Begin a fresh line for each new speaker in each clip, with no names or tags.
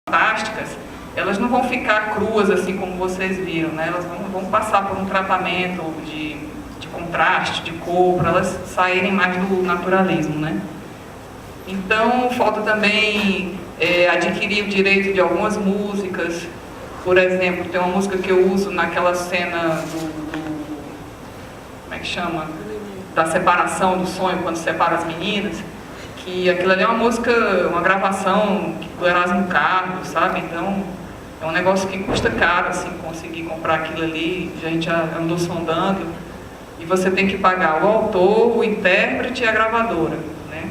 fantásticas, elas não vão ficar cruas assim como vocês viram, né? Elas vão passar por um tratamento de contraste, de cor, para elas saírem mais do naturalismo, né? Então, falta também adquirir o direito de algumas músicas. Por exemplo, tem uma música que eu uso naquela cena como é que chama? Da separação do sonho, quando separa as meninas, que aquilo ali é uma música, uma gravação do Erasmo Carlos, sabe? Então, é um negócio que custa caro, assim, conseguir comprar aquilo ali, a gente já andou sondando, e você tem que pagar o autor, o intérprete e a gravadora, né?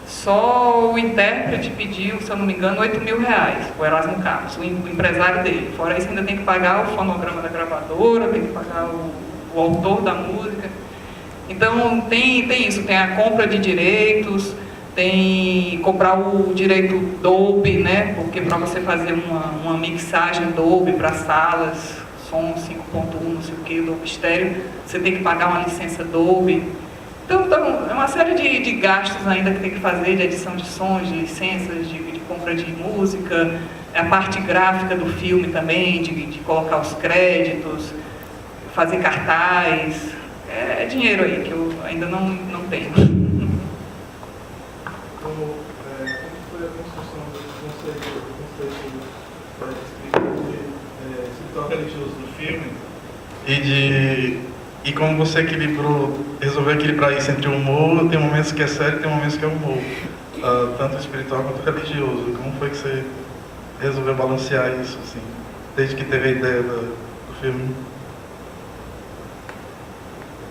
Só o intérprete pediu, se eu não me engano, R$8.000, o Erasmo Carlos, o empresário dele. Fora isso, ainda tem que pagar o fonograma da gravadora, tem que pagar o autor da música. Então, tem isso, tem a compra de direitos, tem comprar o direito Dolby, né? Porque para você fazer uma mixagem Dolby para salas, som 5.1, não sei o que, Dolby estéreo, você tem que pagar uma licença Dolby. Então é uma série de gastos ainda que tem que fazer, de edição de sons, de licenças, de compra de música, a parte gráfica do filme também, de colocar os créditos, fazer cartaz. É dinheiro aí que eu ainda não tenho.
Como foi a construção do conceito de escritor religioso do filme? E como você resolveu equilibrar isso entre o humor, tem momentos que é sério e tem momentos que é humor, tanto espiritual quanto religioso. Como foi que você resolveu balancear isso, assim, desde que teve a ideia do filme?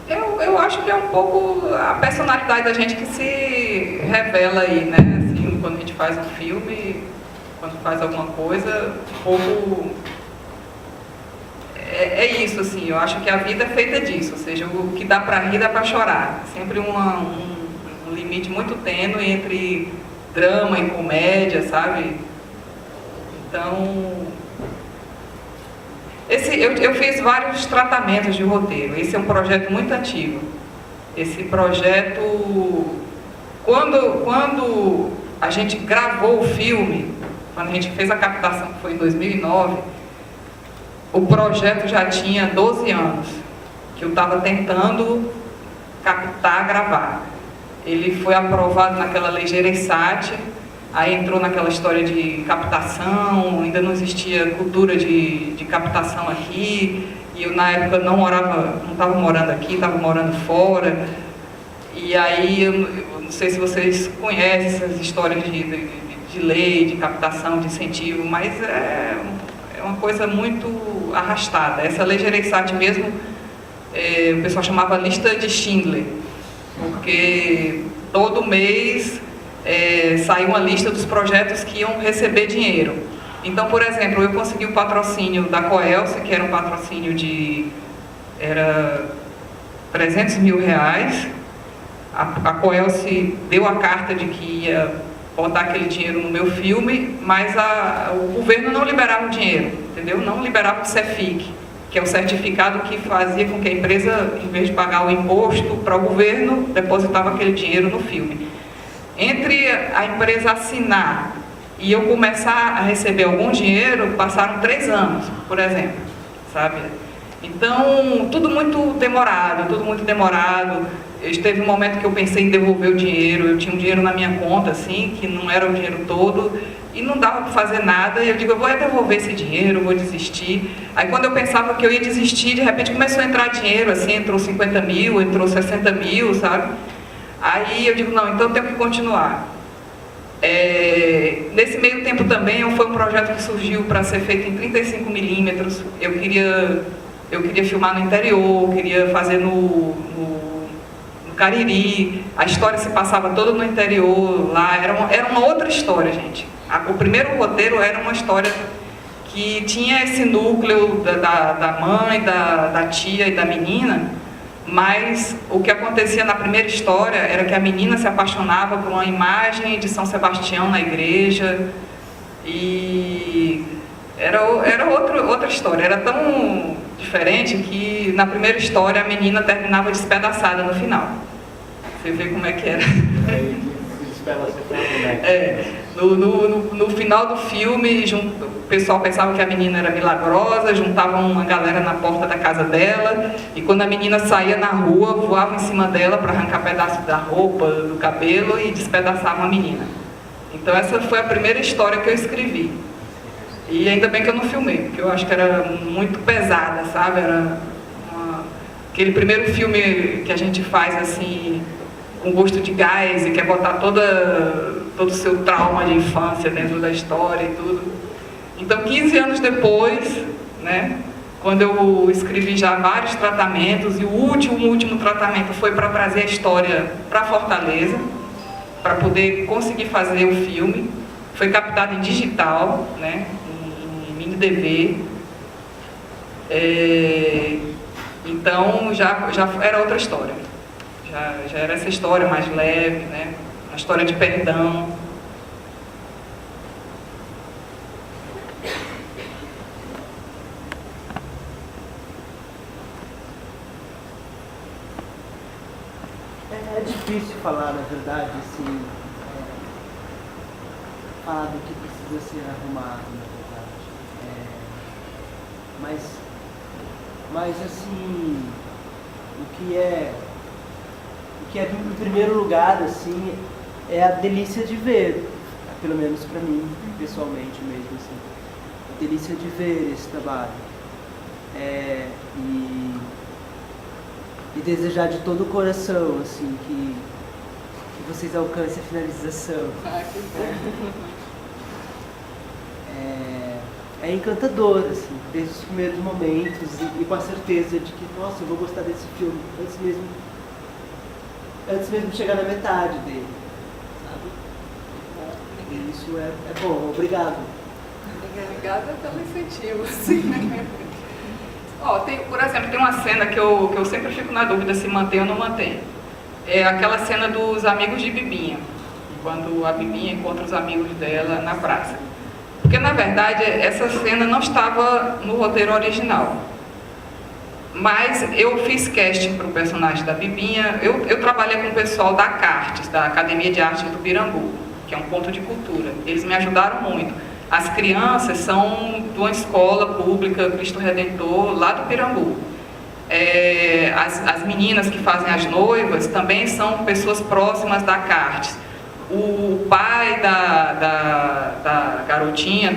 Eu acho que é um pouco a personalidade da gente que se revela aí, né? Assim, quando a gente faz um filme, quando faz alguma coisa, um pouco... É isso, assim, eu acho que a vida é feita disso, ou seja, o que dá para rir, dá para chorar. Sempre um limite muito tênue entre drama e comédia, sabe? Então... Eu fiz vários tratamentos de roteiro. Esse é um projeto muito antigo. Esse projeto, quando a gente gravou o filme, quando a gente fez a captação, que foi em 2009, o projeto já tinha 12 anos, que eu estava tentando captar, gravar. Ele foi aprovado naquela lei Gereissati, aí entrou naquela história de captação, ainda não existia cultura de captação aqui, e eu na época não estava morando aqui, estava morando fora, e aí eu não sei se vocês conhecem essas histórias de lei, de captação, de incentivo, mas é uma coisa muito arrastada. Essa lei Gereissati mesmo, o pessoal chamava lista de Schindler, porque todo mês saiu uma lista dos projetos que iam receber dinheiro. Então, por exemplo, eu consegui o patrocínio da Coelce, que era um patrocínio era R$300 mil. A Coelce deu a carta de que ia botar aquele dinheiro no meu filme, mas o governo não liberava o dinheiro, entendeu? Não liberava o CEFIC, que é o certificado que fazia com que a empresa, em vez de pagar o imposto para o governo, depositava aquele dinheiro no filme. Entre a empresa assinar e eu começar a receber algum dinheiro, passaram 3 anos, por exemplo, sabe? Então, tudo muito demorado, Teve um momento que eu pensei em devolver o dinheiro, eu tinha um dinheiro na minha conta, assim, que não era o dinheiro todo, e não dava para fazer nada, e eu digo, eu vou devolver esse dinheiro, vou desistir. Aí quando eu pensava que eu ia desistir, de repente começou a entrar dinheiro, assim, entrou 50 mil, entrou 60 mil, sabe? Aí eu digo, não, então eu tenho que continuar. Nesse meio tempo também, foi um projeto que surgiu para ser feito em 35 milímetros. Eu queria filmar no interior, queria fazer no Cariri. A história se passava toda no interior, lá. Era uma outra história, gente. O primeiro roteiro era uma história que tinha esse núcleo da mãe, da tia e da menina, mas o que acontecia na primeira história era que a menina se apaixonava por uma imagem de São Sebastião na igreja, e era outra história. Era tão diferente que na primeira história a menina terminava despedaçada no final. Você vê como é que era. No final do filme, o pessoal pensava que a menina era milagrosa, juntavam uma galera na porta da casa dela, e quando a menina saía na rua, voavam em cima dela para arrancar pedaços da roupa, do cabelo e despedaçavam a menina. Então essa foi a primeira história que eu escrevi. E ainda bem que eu não filmei, porque eu acho que era muito pesada, sabe? Aquele primeiro filme que a gente faz assim, com gosto de gás, e quer botar todo o seu trauma de infância dentro da história e tudo. Então, 15 anos depois, né, quando eu escrevi já vários tratamentos, e o último tratamento foi para trazer a história para Fortaleza, para poder conseguir fazer o filme. Foi captado em digital, né, em mini DV. Então, já era outra história. Já era essa história mais leve, né? Uma história de perdão.
É difícil falar, na verdade, assim, falar do que precisa ser arrumado, na verdade. Mas assim, o que é em primeiro lugar, assim, é a delícia de ver, pelo menos para mim, pessoalmente mesmo, assim, a delícia de ver esse trabalho. E desejar de todo o coração, assim, que vocês alcancem a finalização.
Que bom.
É encantador, assim, desde os primeiros momentos e com a certeza de que, nossa, eu vou gostar desse filme antes mesmo de chegar na metade dele, sabe? E isso é bom, obrigado.
Obrigada pelo incentivo, sim. Por exemplo, tem uma cena que eu sempre fico na dúvida se mantém ou não mantém. É aquela cena dos amigos de Bibinha, quando a Bibinha encontra os amigos dela na praça. Porque, na verdade, essa cena não estava no roteiro original. Mas eu fiz casting para o personagem da Bibinha. Eu trabalhei com o pessoal da CARTES, da Academia de Artes do Pirambu, que é um ponto de cultura. Eles me ajudaram muito. As crianças são de uma escola pública, Cristo Redentor, lá do Pirambu. As meninas que fazem as noivas também são pessoas próximas da CARTES. O pai da garotinha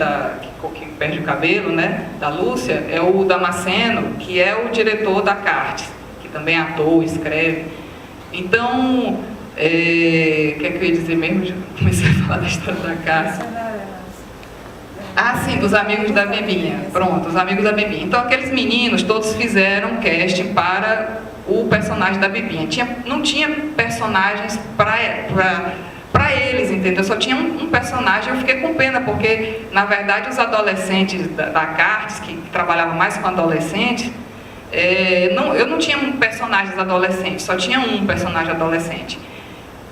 que perde o cabelo, né, da Lúcia, é o Damasceno, que é o diretor da CARTES, que também é ator, escreve. Então, o que é que eu ia dizer mesmo? Já comecei a falar da história da CARTES. Sim, dos amigos da Bibinha. Pronto, os amigos da Bibinha. Então, aqueles meninos todos fizeram casting para o personagem da Bibinha. Não tinha personagens para eles, entendeu? Só tinha um personagem. Eu fiquei com pena, porque, na verdade, os adolescentes da CARTES, que trabalhavam mais com adolescentes, eu não tinha personagens adolescentes, só tinha um personagem adolescente.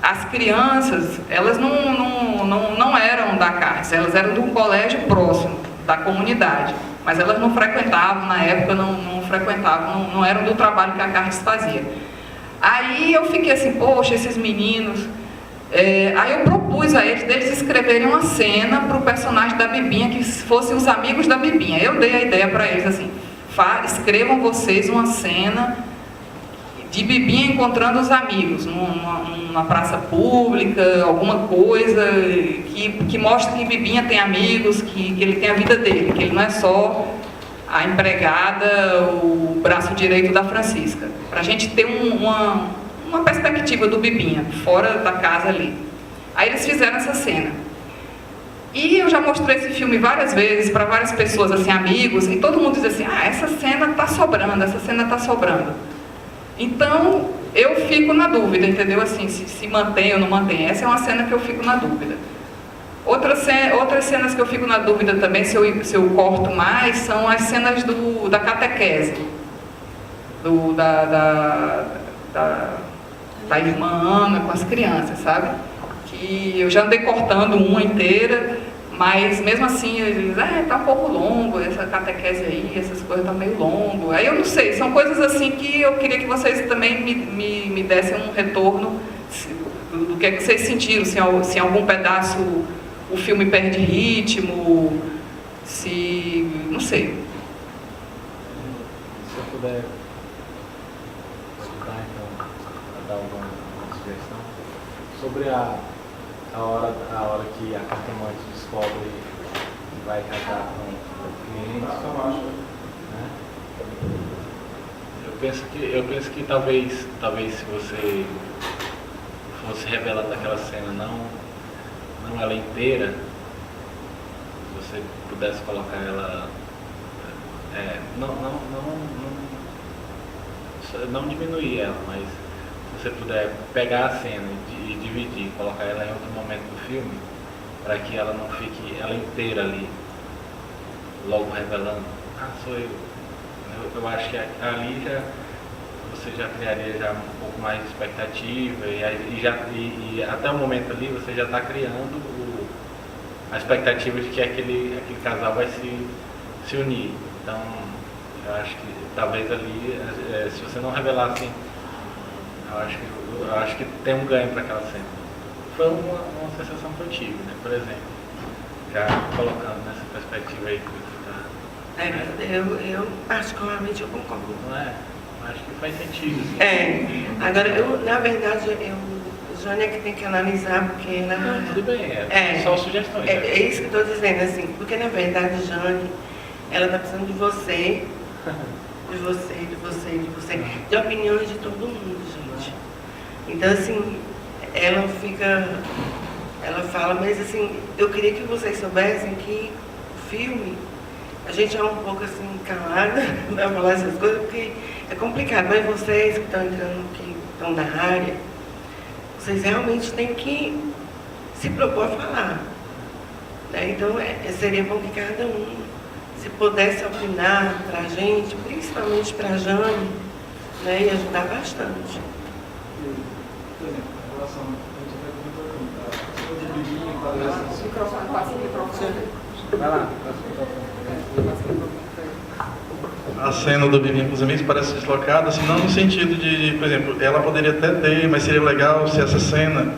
As crianças, elas não eram da CARTES, elas eram de um colégio próximo, da comunidade, mas elas não frequentavam, na época não frequentavam, não eram do trabalho que a CARTES fazia. Aí eu fiquei assim, poxa, esses meninos... aí eu propus a eles deles escreverem uma cena para o personagem da Bibinha, que fossem os amigos da Bibinha. Eu dei a ideia para eles assim, escrevam vocês uma cena de Bibinha encontrando os amigos, numa praça pública, alguma coisa que mostre que Bibinha tem amigos, que ele tem a vida dele, que ele não é só a empregada, o braço direito da Francisca. Para a gente ter uma perspectiva do Bibinha, fora da casa ali. Aí eles fizeram essa cena. E eu já mostrei esse filme várias vezes para várias pessoas, assim, amigos, e todo mundo diz assim, essa cena está sobrando, essa cena está sobrando. Então, eu fico na dúvida, entendeu? Assim, se mantém ou não mantém. Essa é uma cena que eu fico na dúvida. Outras cenas que eu fico na dúvida também, se eu corto mais, são as cenas da catequese. Da irmã Ana com as crianças, sabe? Que eu já andei cortando uma inteira, mas mesmo assim eles tá um pouco longo, essa catequese aí, essas coisas tá meio longo. Aí eu não sei, são coisas assim que eu queria que vocês também me dessem um retorno do que é que vocês sentiram, se em algum pedaço o filme perde ritmo, se... não sei.
Se eu puder escutar, então, dar alguma sugestão sobre a hora que a cartomante descobre que vai casar com o cliente, né? Eu penso que talvez se você fosse revelando aquela cena, não ela inteira, se você pudesse colocar ela, não diminuir ela, mas se você puder pegar a cena e dividir, colocar ela em outro momento do filme, para que ela não fique ela inteira ali, logo revelando, sou eu. Eu acho que ali você já criaria já um pouco mais de expectativa e até o momento ali você já está criando a expectativa de que aquele casal vai se unir. Então, eu acho que talvez ali, se você não revelar assim, eu acho que tem um ganho para aquela cena. Foi uma sensação que eu tive, né? Por exemplo, já colocando nessa perspectiva aí que você está.
Eu particularmente eu concordo.
Não é? Acho que faz sentido.
Agora, na verdade, o Jane é que tem que analisar, porque ela...
Não, tudo bem, só sugestões.
É isso que eu estou dizendo, assim, porque na verdade, Jane, ela está precisando de você, de opiniões de todo mundo, gente. Então, assim, ela fala, mas assim, eu queria que vocês soubessem que o filme, a gente é um pouco assim, calada para falar essas coisas, porque é complicado, mas vocês que estão entrando, que estão na área, vocês realmente têm que se propor a falar. Né? Então, seria bom que cada um, se pudesse opinar para a gente, principalmente para a Jane, né? Ia ajudar bastante.
Por exemplo, em relação a gente vai
Microfone, passa o microfone.
Vai lá.
a cena do Vivinho com os amigos parece deslocada, assim, não no sentido de, por exemplo, ela poderia até ter, mas seria legal se essa cena,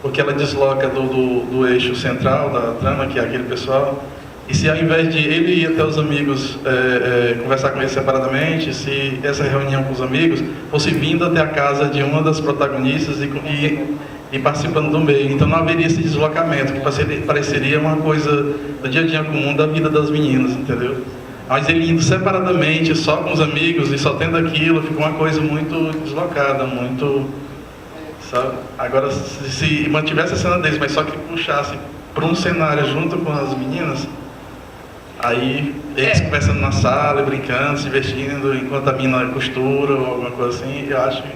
porque ela desloca do eixo central da trama, que é aquele pessoal, e se ao invés de ele ir até os amigos conversar com eles separadamente, se essa reunião com os amigos fosse vindo até a casa de uma das protagonistas e participando do meio, então não haveria esse deslocamento, que pareceria uma coisa do dia a dia comum da vida das meninas, entendeu? Mas ele indo separadamente, só com os amigos e só tendo aquilo, ficou uma coisa muito deslocada, muito... sabe? Agora, se mantivesse a cena deles, mas só que puxasse para um cenário junto com as meninas, aí eles conversando na sala, brincando, se vestindo, enquanto a mina costura ou alguma coisa assim, eu acho que...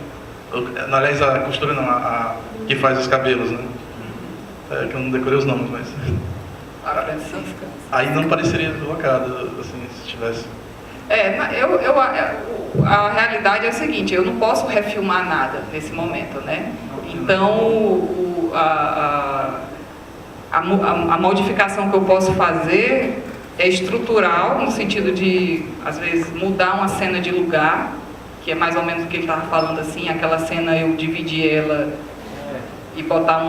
Aliás, a costura não, a que faz os cabelos, né? Que eu não decorei os nomes, mas...
A Francisca.
Aí não pareceria deslocado, assim, se tivesse...
A realidade é o seguinte, eu não posso refilmar nada nesse momento, né? Então, a modificação que eu posso fazer é estrutural, no sentido de, às vezes, mudar uma cena de lugar, que é mais ou menos o que ele estava falando, assim, aquela cena eu dividir ela e botar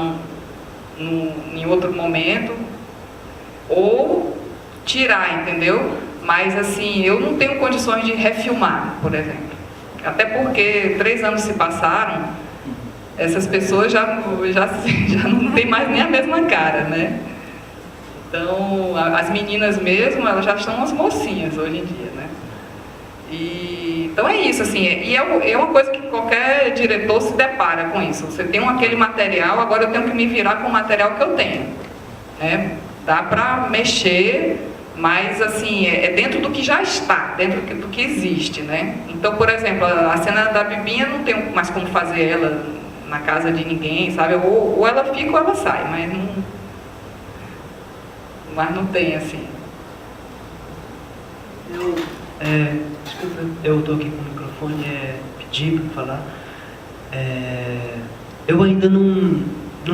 em outro momento, ou tirar, entendeu? Mas, assim, eu não tenho condições de refilmar, por exemplo. Até porque 3 anos se passaram, essas pessoas já não tem mais nem a mesma cara, né? Então, as meninas mesmo, elas já estão umas mocinhas hoje em dia, né? Então é isso, assim, e é uma coisa que qualquer diretor se depara com isso. Você tem aquele material, agora eu tenho que me virar com o material que eu tenho, né? Dá para mexer, mas assim, é dentro do que já está, dentro do que existe, né? Então, por exemplo, a cena da Bibinha não tem mais como fazer ela na casa de ninguém, sabe? Ou ela fica ou ela sai, mas não tem assim.
Desculpa, eu estou aqui com o microfone, pedi para falar. Eu ainda não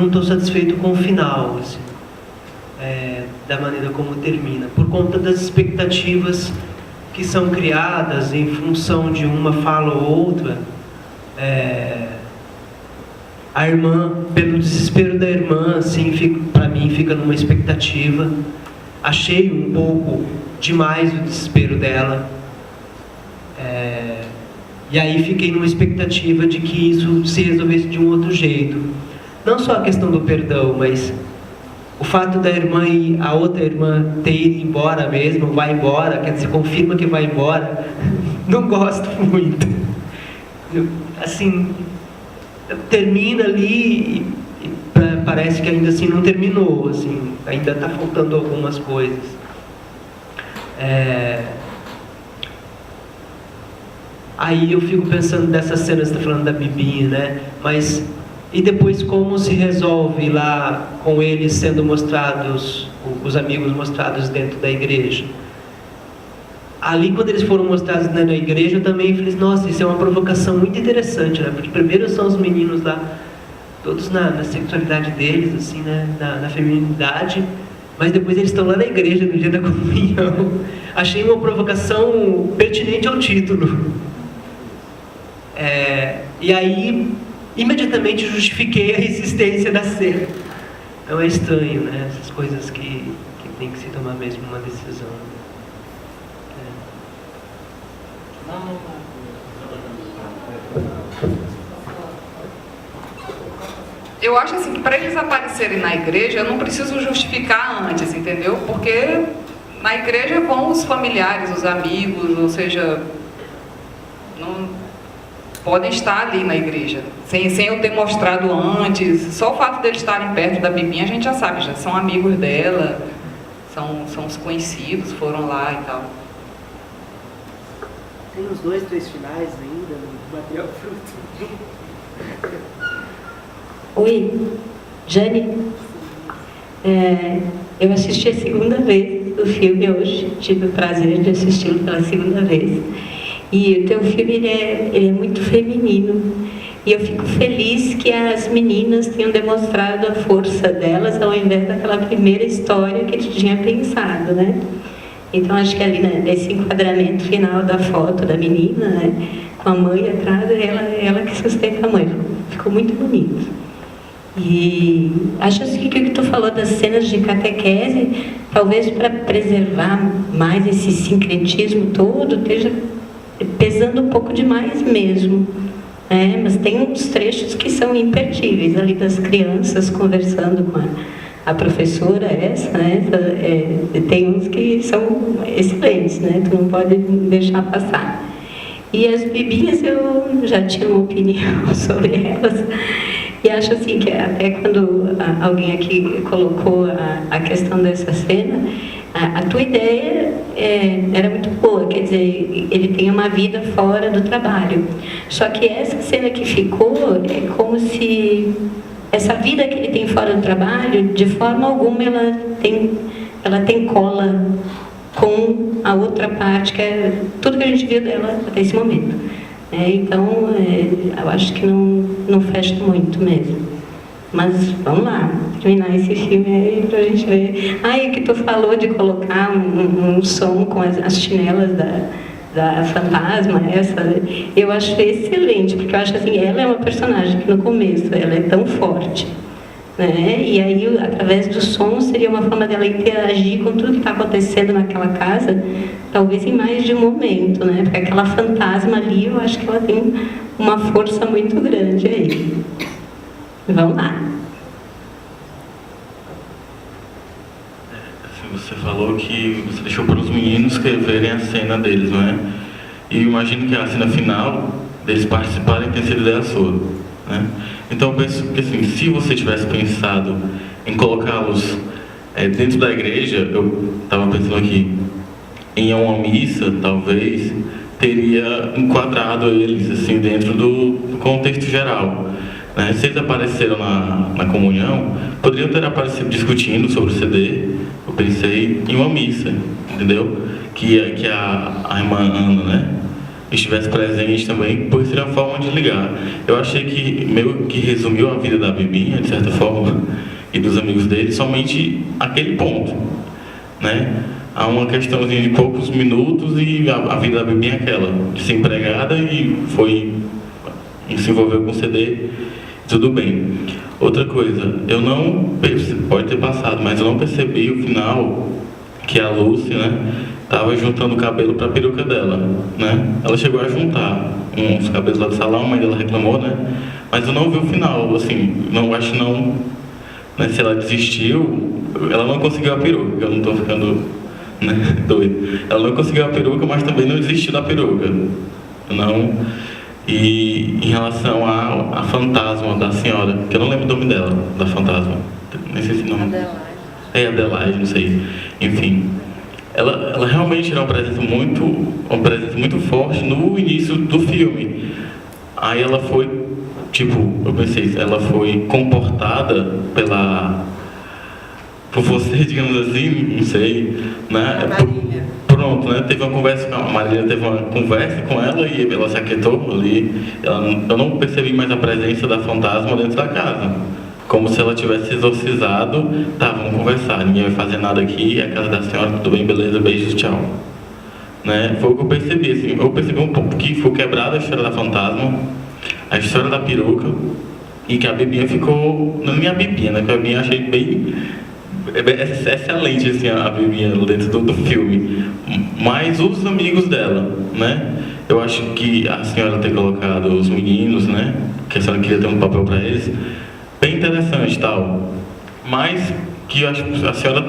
estou satisfeito com o final, assim, da maneira como termina, por conta das expectativas que são criadas em função de uma fala ou outra. A irmã, pelo desespero da irmã, assim, para mim fica numa expectativa. Achei um pouco demais o desespero dela. E aí fiquei numa expectativa de que isso se resolvesse de um outro jeito. Não só a questão do perdão, mas o fato da irmã e a outra irmã ter ido embora mesmo, vai embora, quer dizer, confirma que vai embora. Não gosto muito. Assim, termina ali e parece que ainda assim não terminou, assim, ainda está faltando algumas coisas. Aí eu fico pensando dessas cenas, você está falando da Bibinha, né? Mas e depois como se resolve lá com eles sendo mostrados, os amigos mostrados dentro da igreja? Ali, quando eles foram mostrados na igreja, eu também falei, nossa, isso é uma provocação muito interessante, né? Porque primeiro são os meninos lá, todos na sexualidade deles, assim, né? Na feminilidade, mas depois eles estão lá na igreja no dia da comunhão. Achei uma provocação pertinente ao título. E aí, imediatamente justifiquei a existência da cena. Então é estranho, né? Essas coisas que tem que se tomar mesmo uma decisão.
Eu acho assim que para eles aparecerem na igreja, eu não preciso justificar antes, entendeu? Porque na igreja vão os familiares, os amigos, ou seja, não podem estar ali na igreja, sem eu ter mostrado antes. Só o fato de eles estarem perto da Bibinha, a gente já sabe, já são amigos dela, são os conhecidos, foram lá e tal.
Tem uns 2, 3 finais ainda no material fruto.
Oi, Jane. Eu assisti a segunda vez o filme hoje, tive o prazer de assisti-lo pela segunda vez. E o teu filme ele é muito feminino. E eu fico feliz que as meninas tenham demonstrado a força delas ao invés daquela primeira história que tu tinha pensado, né? Então acho que ali, né, nesse enquadramento final da foto da menina, né, com a mãe atrás, ela que sustenta a mãe. Ficou muito bonito. E acho assim que o que tu falou das cenas de catequese, talvez para preservar mais esse sincretismo todo, esteja pesando um pouco demais mesmo. Mas tem uns trechos que são imperdíveis, ali das crianças conversando com a professora tem uns que são excelentes, né? Tu não pode deixar passar. E as bibinhas eu já tinha uma opinião sobre elas. E acho assim que até quando alguém aqui colocou a questão dessa cena, a tua ideia era muito boa, quer dizer, ele tem uma vida fora do trabalho. Só que essa cena que ficou é como se essa vida que ele tem fora do trabalho, de forma alguma ela tem cola com a outra parte, que é tudo que a gente viu dela até esse momento. Então, eu acho que não fecha muito mesmo. Mas vamos lá, terminar esse filme aí pra gente ver. E que tu falou de colocar um som com as chinelas da fantasma, eu acho excelente, porque eu acho assim, ela é uma personagem que no começo ela é tão forte, né? E aí, através do som, seria uma forma dela interagir com tudo que está acontecendo naquela casa, talvez em mais de um momento, né? Porque aquela fantasma ali, eu acho que ela tem uma força muito grande aí. Vamos lá.
Você falou que você deixou para os meninos escreverem a cena deles, não é? E eu imagino que a cena final deles participarem tenha sido ideia sua, né? Então eu penso que assim, se você tivesse pensado em colocá-los dentro da igreja, eu estava pensando aqui em uma missa, talvez teria enquadrado eles assim dentro do contexto geral, né? Se eles apareceram na comunhão, poderiam ter aparecido discutindo sobre o CD. Eu pensei em uma missa, entendeu? Que a irmã Ana, né, estivesse presente também, porque seria uma forma de ligar. Eu achei que meio que resumiu a vida da Bibinha, de certa forma, e dos amigos dele, somente aquele ponto, né? Há uma questãozinha de poucos minutos e a vida da Bibinha é aquela, de ser empregada e se envolveu com o CD tudo bem. Outra coisa, eu não pode ter passado, mas eu não percebi o final que a Lucy, né, tava juntando o cabelo para a peruca dela, né? Ela chegou a juntar uns cabelos lá do salão, a mãe dela reclamou, né? Mas eu não vi o final, assim, não acho que não, né, se ela desistiu, ela não conseguiu a peruca, eu não tô ficando, né, doido. Ela não conseguiu a peruca, mas também não desistiu da peruca. Não. E em relação a fantasma da senhora, que eu não lembro o nome dela, da fantasma, nem sei se o nome. Adelaide, não sei. Enfim, ela realmente era uma presença muito forte no início do filme. Aí ela foi, tipo, eu pensei, ela foi comportada por você, digamos assim, não sei, né? Pronto, né? Teve uma conversa com a Marília, teve uma conversa com ela e ela se aquietou ali. Eu não percebi mais a presença da fantasma dentro da casa. Como se ela tivesse exorcizado, tá, vamos conversar, ninguém vai fazer nada aqui, é a casa da senhora, tudo bem, beleza, beijos, tchau. Né? Foi o que eu percebi, assim, eu percebi um pouco que foi quebrada a história da fantasma, a história da peruca, e que a Bebinha ficou, não é minha Bebinha, né, que a Bebinha achei bem excelente, assim, a Bebinha dentro do filme, mas os amigos dela, né, eu acho que a senhora ter colocado os meninos, né, que a senhora queria ter um papel para eles, bem interessante tal, mas que eu acho que a senhora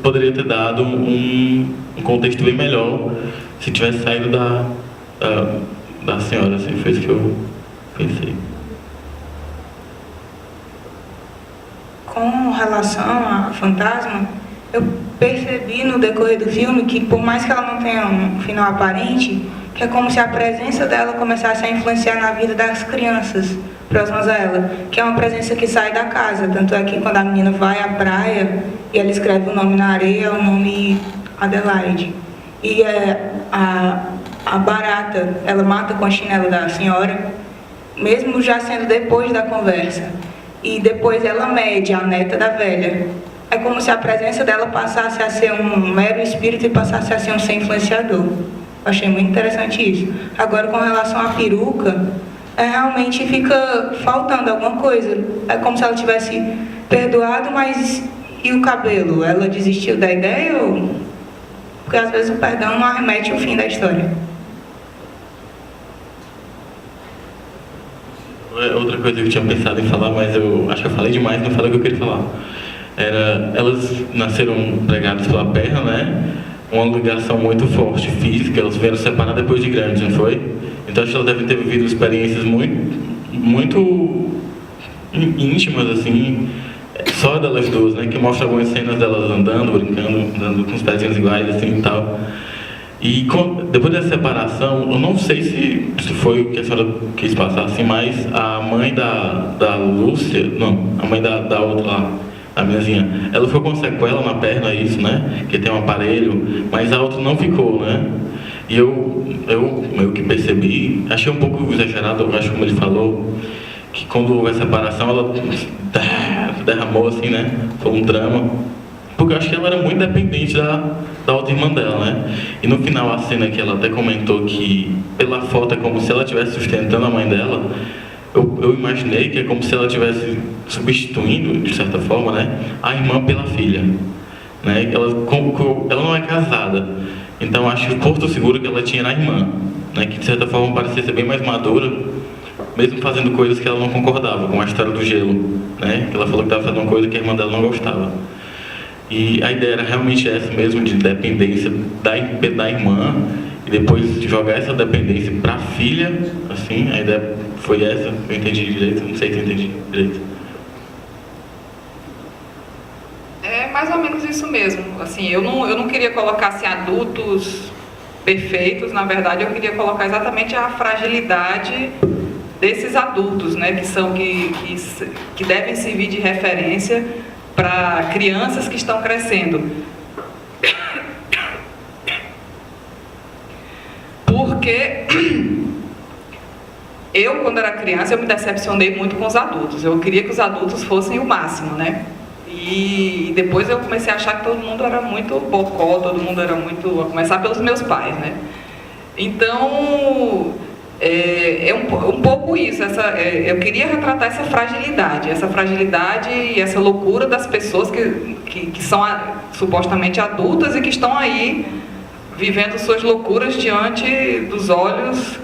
poderia ter dado um contexto bem melhor se tivesse saído da senhora, assim, foi isso que eu pensei.
Com relação a fantasma, eu percebi no decorrer do filme que, por mais que ela não tenha um final aparente, que é como se a presença dela começasse a influenciar na vida das crianças próximas a ela, que é uma presença que sai da casa. Tanto é que quando a menina vai à praia e ela escreve o nome na areia, é o nome Adelaide. E a barata, ela mata com a chinela da senhora, mesmo já sendo depois da conversa. E depois ela mede a neta da velha. É como se a presença dela passasse a ser um mero espírito e passasse a ser um ser influenciador. Achei muito interessante isso. Agora, com relação à peruca, realmente fica faltando alguma coisa. É como se ela tivesse perdoado, mas e o cabelo? Ela desistiu da ideia? Ou... Porque às vezes o perdão não arremete ao fim da história.
Outra coisa que eu tinha pensado em falar, mas eu acho que eu falei demais, não falei o que eu queria falar. Elas nasceram pregadas pela perna, né? Uma ligação muito forte, física, elas vieram separar depois de grandes, não foi? Então acho que elas devem ter vivido experiências muito íntimas, assim, só delas duas, né? Que mostra algumas cenas delas andando, brincando, andando com os pezinhos iguais, assim, e tal. E depois dessa separação, eu não sei se foi o que a senhora quis passar, assim, mas a mãe da Lúcia, não, a mãe da outra lá, a minhazinha, ela ficou com sequela na perna, isso, né? Que tem um aparelho, mas a outra não ficou, né? E eu meio que percebi, achei um pouco exagerado, eu acho, como ele falou, que quando houve a separação, ela derramou, assim, né? Foi um drama. Porque eu acho que ela era muito dependente da outra irmã dela, né? E no final, a cena que ela até comentou que, pela foto, é como se ela estivesse sustentando a mãe dela, eu imaginei que é como se ela estivesse substituindo, de certa forma, né, a irmã pela filha, né? Ela não é casada, então acho que o porto seguro que ela tinha na irmã, né, que de certa forma parecia ser bem mais madura, mesmo fazendo coisas que ela não concordava, como a história do gelo, né? Que ela falou que estava fazendo uma coisa que a irmã dela não gostava. E a ideia era realmente essa mesmo, de dependência da irmã, e depois jogar essa dependência para a filha, assim, a ideia foi essa, eu entendi direito, não sei se eu entendi direito.
É mais ou menos isso mesmo, assim, eu não queria colocar assim, adultos perfeitos, na verdade eu queria colocar exatamente a fragilidade desses adultos, né, que devem servir de referência para crianças que estão crescendo. Porque eu, quando era criança, eu me decepcionei muito com os adultos. Eu queria que os adultos fossem o máximo, né? E depois eu comecei a achar que todo mundo era muito bocó, todo mundo era muito... A começar pelos meus pais, né? Então, é um pouco isso. Eu queria retratar essa fragilidade e essa loucura das pessoas que são supostamente adultas e que estão aí vivendo suas loucuras diante dos olhos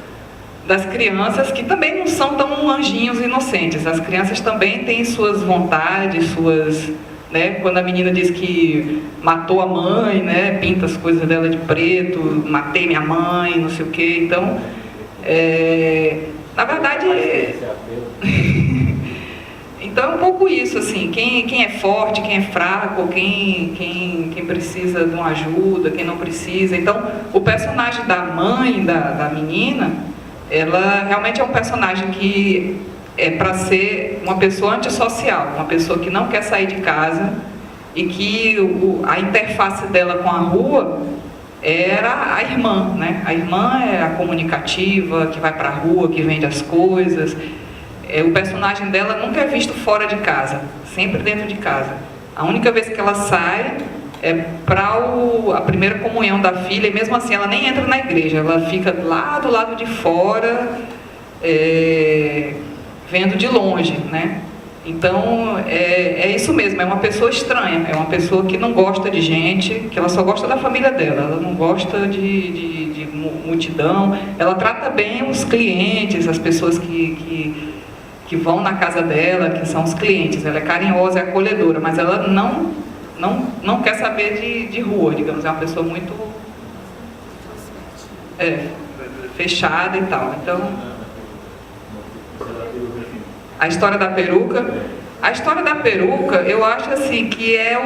das crianças, que também não são tão anjinhos inocentes. As crianças também têm suas vontades, suas... Né? Quando a menina diz que matou a mãe, né? Pinta as coisas dela de preto, matei minha mãe, não sei o quê. Então, na verdade... Então é um pouco isso, assim, quem é forte, quem é fraco, quem precisa de uma ajuda, quem não precisa. Então, o personagem da mãe da menina, ela realmente é um personagem que é para ser uma pessoa antissocial, uma pessoa que não quer sair de casa e que a interface dela com a rua era a irmã, né? A irmã é a comunicativa, que vai para a rua, que vende as coisas. O personagem dela nunca é visto fora de casa, sempre dentro de casa. A única vez que ela sai é para a primeira comunhão da filha, e mesmo assim ela nem entra na igreja, ela fica lá do lado de fora, vendo de longe, né? Então, é isso mesmo, é uma pessoa estranha, é uma pessoa que não gosta de gente, que ela só gosta da família dela, ela não gosta de multidão, ela trata bem os clientes, as pessoas que vão na casa dela, que são os clientes, ela é carinhosa, é acolhedora, mas ela não quer saber de rua, digamos, é uma pessoa muito fechada e tal. Então, a história da peruca, eu acho assim que é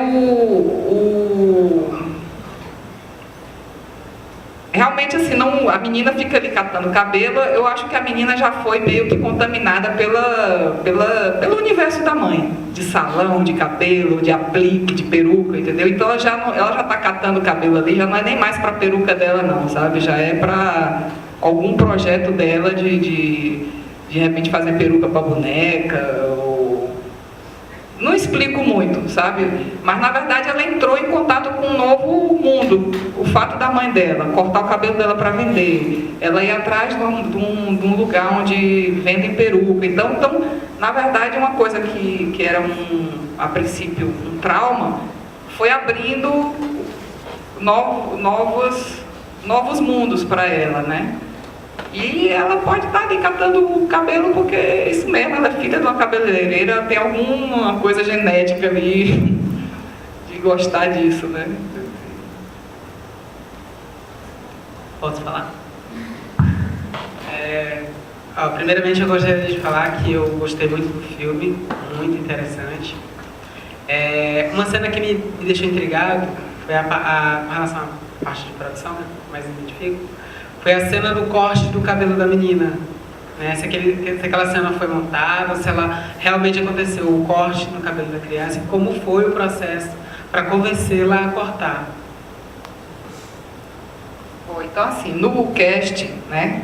realmente assim, não, a menina fica ali catando cabelo, eu acho que a menina já foi meio que contaminada pelo universo da mãe, de salão, de cabelo, de aplique, de peruca, entendeu? Então ela já tá catando cabelo ali, já não é nem mais para a peruca dela não, sabe? Já é para algum projeto dela de repente fazer peruca para boneca, ou... Não explico muito, sabe? Mas na verdade ela entrou em contato com um novo mundo. O fato da mãe dela cortar o cabelo dela para vender, ela ir atrás de um lugar onde vendem peruca. Então, na verdade, uma coisa que era a princípio um trauma, foi abrindo novos mundos para ela, né? E ela pode estar ali catando o cabelo porque é isso mesmo, ela é filha de uma cabeleireira, tem alguma coisa genética ali de gostar disso, né?
Posso falar? Primeiramente eu gostaria de falar que eu gostei muito do filme, muito interessante. Uma cena que me deixou intrigado foi com relação à parte de produção, né? Mais identifico. Foi a cena do corte do cabelo da menina, né? Se aquela cena foi montada, se ela realmente aconteceu, o corte no cabelo da criança, e como foi o processo para convencê-la a cortar.
Então assim, no cast, né,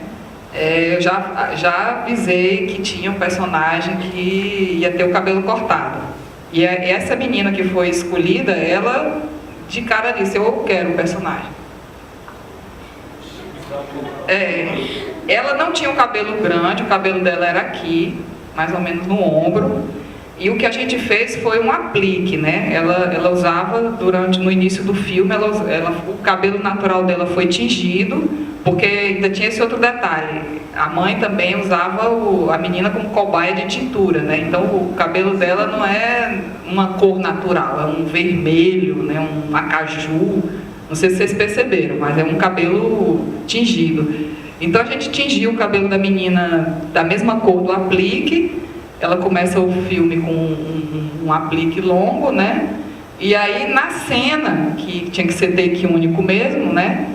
eu já avisei que tinha um personagem que ia ter o cabelo cortado. E essa menina que foi escolhida, ela de cara disse, eu quero o personagem. Ela não tinha um cabelo grande, o cabelo dela era aqui, mais ou menos no ombro, e o que a gente fez foi um aplique, né? Ela usava no início do filme, o cabelo natural dela foi tingido, porque ainda tinha esse outro detalhe, a mãe também usava a menina como cobaia de tintura, né? Então o cabelo dela não é uma cor natural, é um vermelho, né? Um acaju. Não sei se vocês perceberam, mas é um cabelo tingido. Então a gente tingiu o cabelo da menina da mesma cor do aplique. Ela começa o filme com um aplique longo, né? E aí na cena, que tinha que ser take único mesmo, né?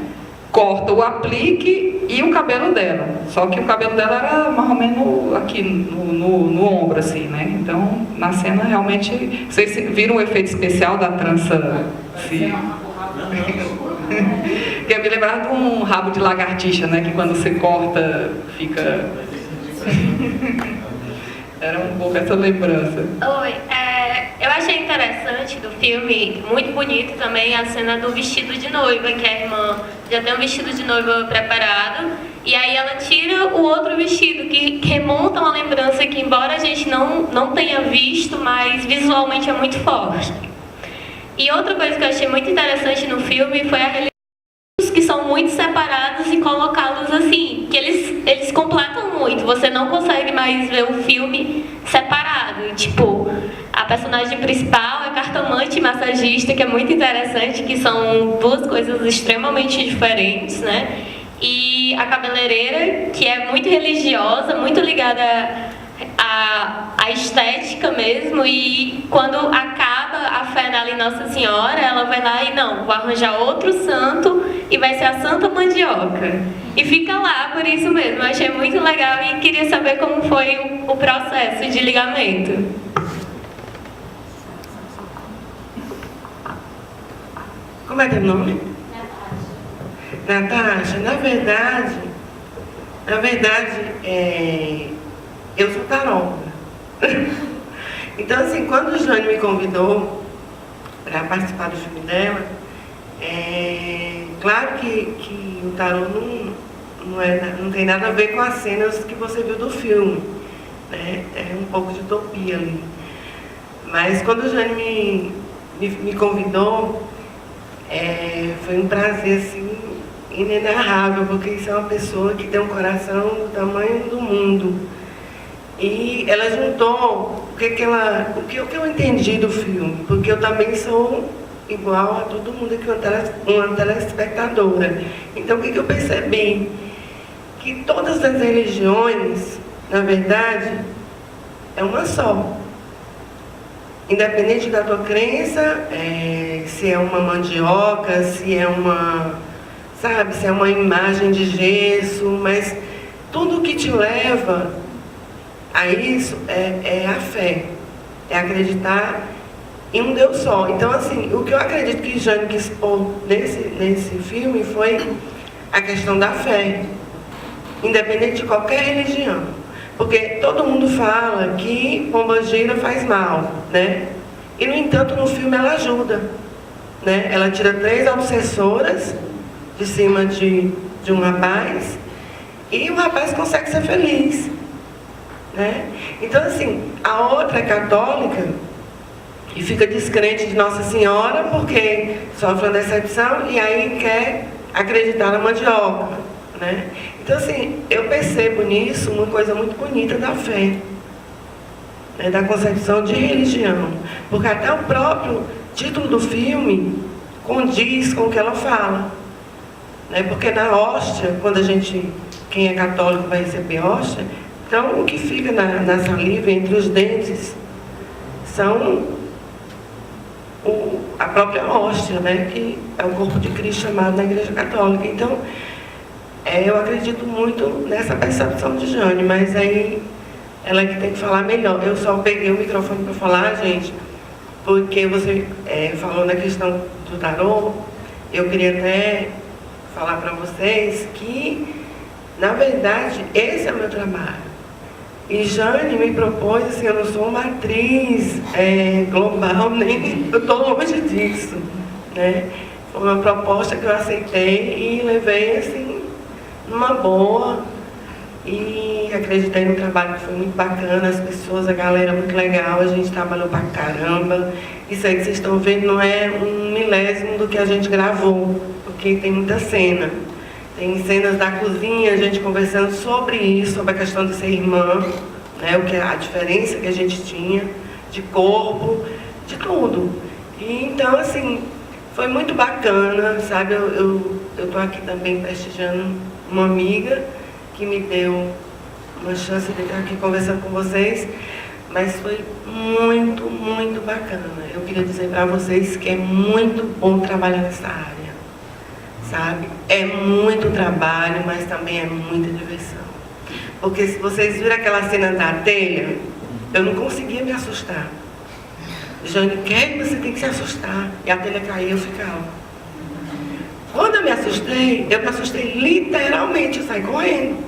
Corta o aplique e o cabelo dela. Só que o cabelo dela era mais ou menos aqui no ombro, assim, né? Então na cena realmente... Vocês viram o efeito especial da trança? Que me lembrar de um rabo de lagartixa, né? Que quando você corta, fica... Era um pouco essa lembrança.
Oi, eu achei interessante do filme, muito bonito também, a cena do vestido de noiva, que a irmã já tem um vestido de noiva preparado, E aí ela tira o outro vestido, que remonta uma lembrança que, embora a gente não tenha visto, mas visualmente é muito forte. E outra coisa que eu achei muito interessante no filme foi a religião, que são muito separados, e colocá-los assim, que eles completam muito. Você não consegue mais ver o filme separado. Tipo, a personagem principal é cartomante e massagista, que é muito interessante, que são duas coisas extremamente diferentes, né? E a cabeleireira, que é muito religiosa, muito ligada à estética mesmo, e quando acaba a fé nela em Nossa Senhora, ela vai lá e não, vou arranjar outro santo e vai ser a Santa Mandioca. E fica lá por isso mesmo. Eu achei muito legal e queria saber como foi o processo de ligamento.
Como é que é o nome? Natasha. Na verdade, eu sou taróloga. Então, assim, quando o Jane me convidou para participar do filme dela, claro que o tarô não tem nada a ver com as cenas que você viu do filme, né? É um pouco de utopia ali. Mas quando o Jane me convidou, foi um prazer, assim, inenarrável, porque isso é uma pessoa que tem um coração do tamanho do mundo. E ela juntou o que eu entendi do filme, porque eu também sou igual a todo mundo aqui, uma telespectadora. Então, o que eu percebi? Que todas as religiões, na verdade, é uma só. Independente da tua crença, se é uma mandioca, se é se é uma imagem de gesso, mas tudo que te leva a isso é a fé, é acreditar em um Deus só. Então, assim, o que eu acredito que Jane quis pôr nesse filme foi a questão da fé, independente de qualquer religião. Porque todo mundo fala que pombagira faz mal, né? E, no entanto, no filme ela ajuda, né? Ela tira 3 obsessoras de cima de um rapaz, e o rapaz consegue ser feliz, né? Então, assim, a outra é católica e fica descrente de Nossa Senhora porque sofre uma decepção e aí quer acreditar na mandioca, né? Então, assim, eu percebo nisso uma coisa muito bonita da fé, né? Da concepção de religião, porque até o próprio título do filme condiz com o que ela fala, né? Porque na hóstia, quando quem é católico vai receber hóstia, então o que fica na saliva, entre os dentes, são a própria hóstia, né? Que é o corpo de Cristo chamado na Igreja Católica. Então, eu acredito muito nessa percepção de Jane, mas aí ela é que tem que falar melhor. Eu só peguei o microfone para falar, gente, porque você falou na questão do tarô. Eu queria até falar para vocês que, na verdade, esse é o meu trabalho. E Jane me propôs, assim, eu não sou uma atriz global, nem eu estou longe disso, né? Foi uma proposta que eu aceitei e levei, assim, numa boa, e acreditei no trabalho, que foi muito bacana, as pessoas, a galera muito legal, a gente trabalhou pra caramba. Isso aí que vocês estão vendo não é um milésimo do que a gente gravou, porque tem muita cena. Tem cenas da cozinha, a gente conversando sobre isso, sobre a questão de ser irmã, né, a diferença que a gente tinha de corpo, de tudo. E, então, assim, foi muito bacana, sabe? Eu estou aqui também prestigiando uma amiga que me deu uma chance de estar aqui conversando com vocês, mas foi muito, muito bacana. Eu queria dizer para vocês que é muito bom trabalhar nessa área, sabe? É muito trabalho, mas também é muita diversão. Porque se vocês viram aquela cena da telha, eu não conseguia me assustar. Jane, você tem que se assustar. E a telha caía, eu ficava. Quando eu me assustei literalmente, eu saí correndo.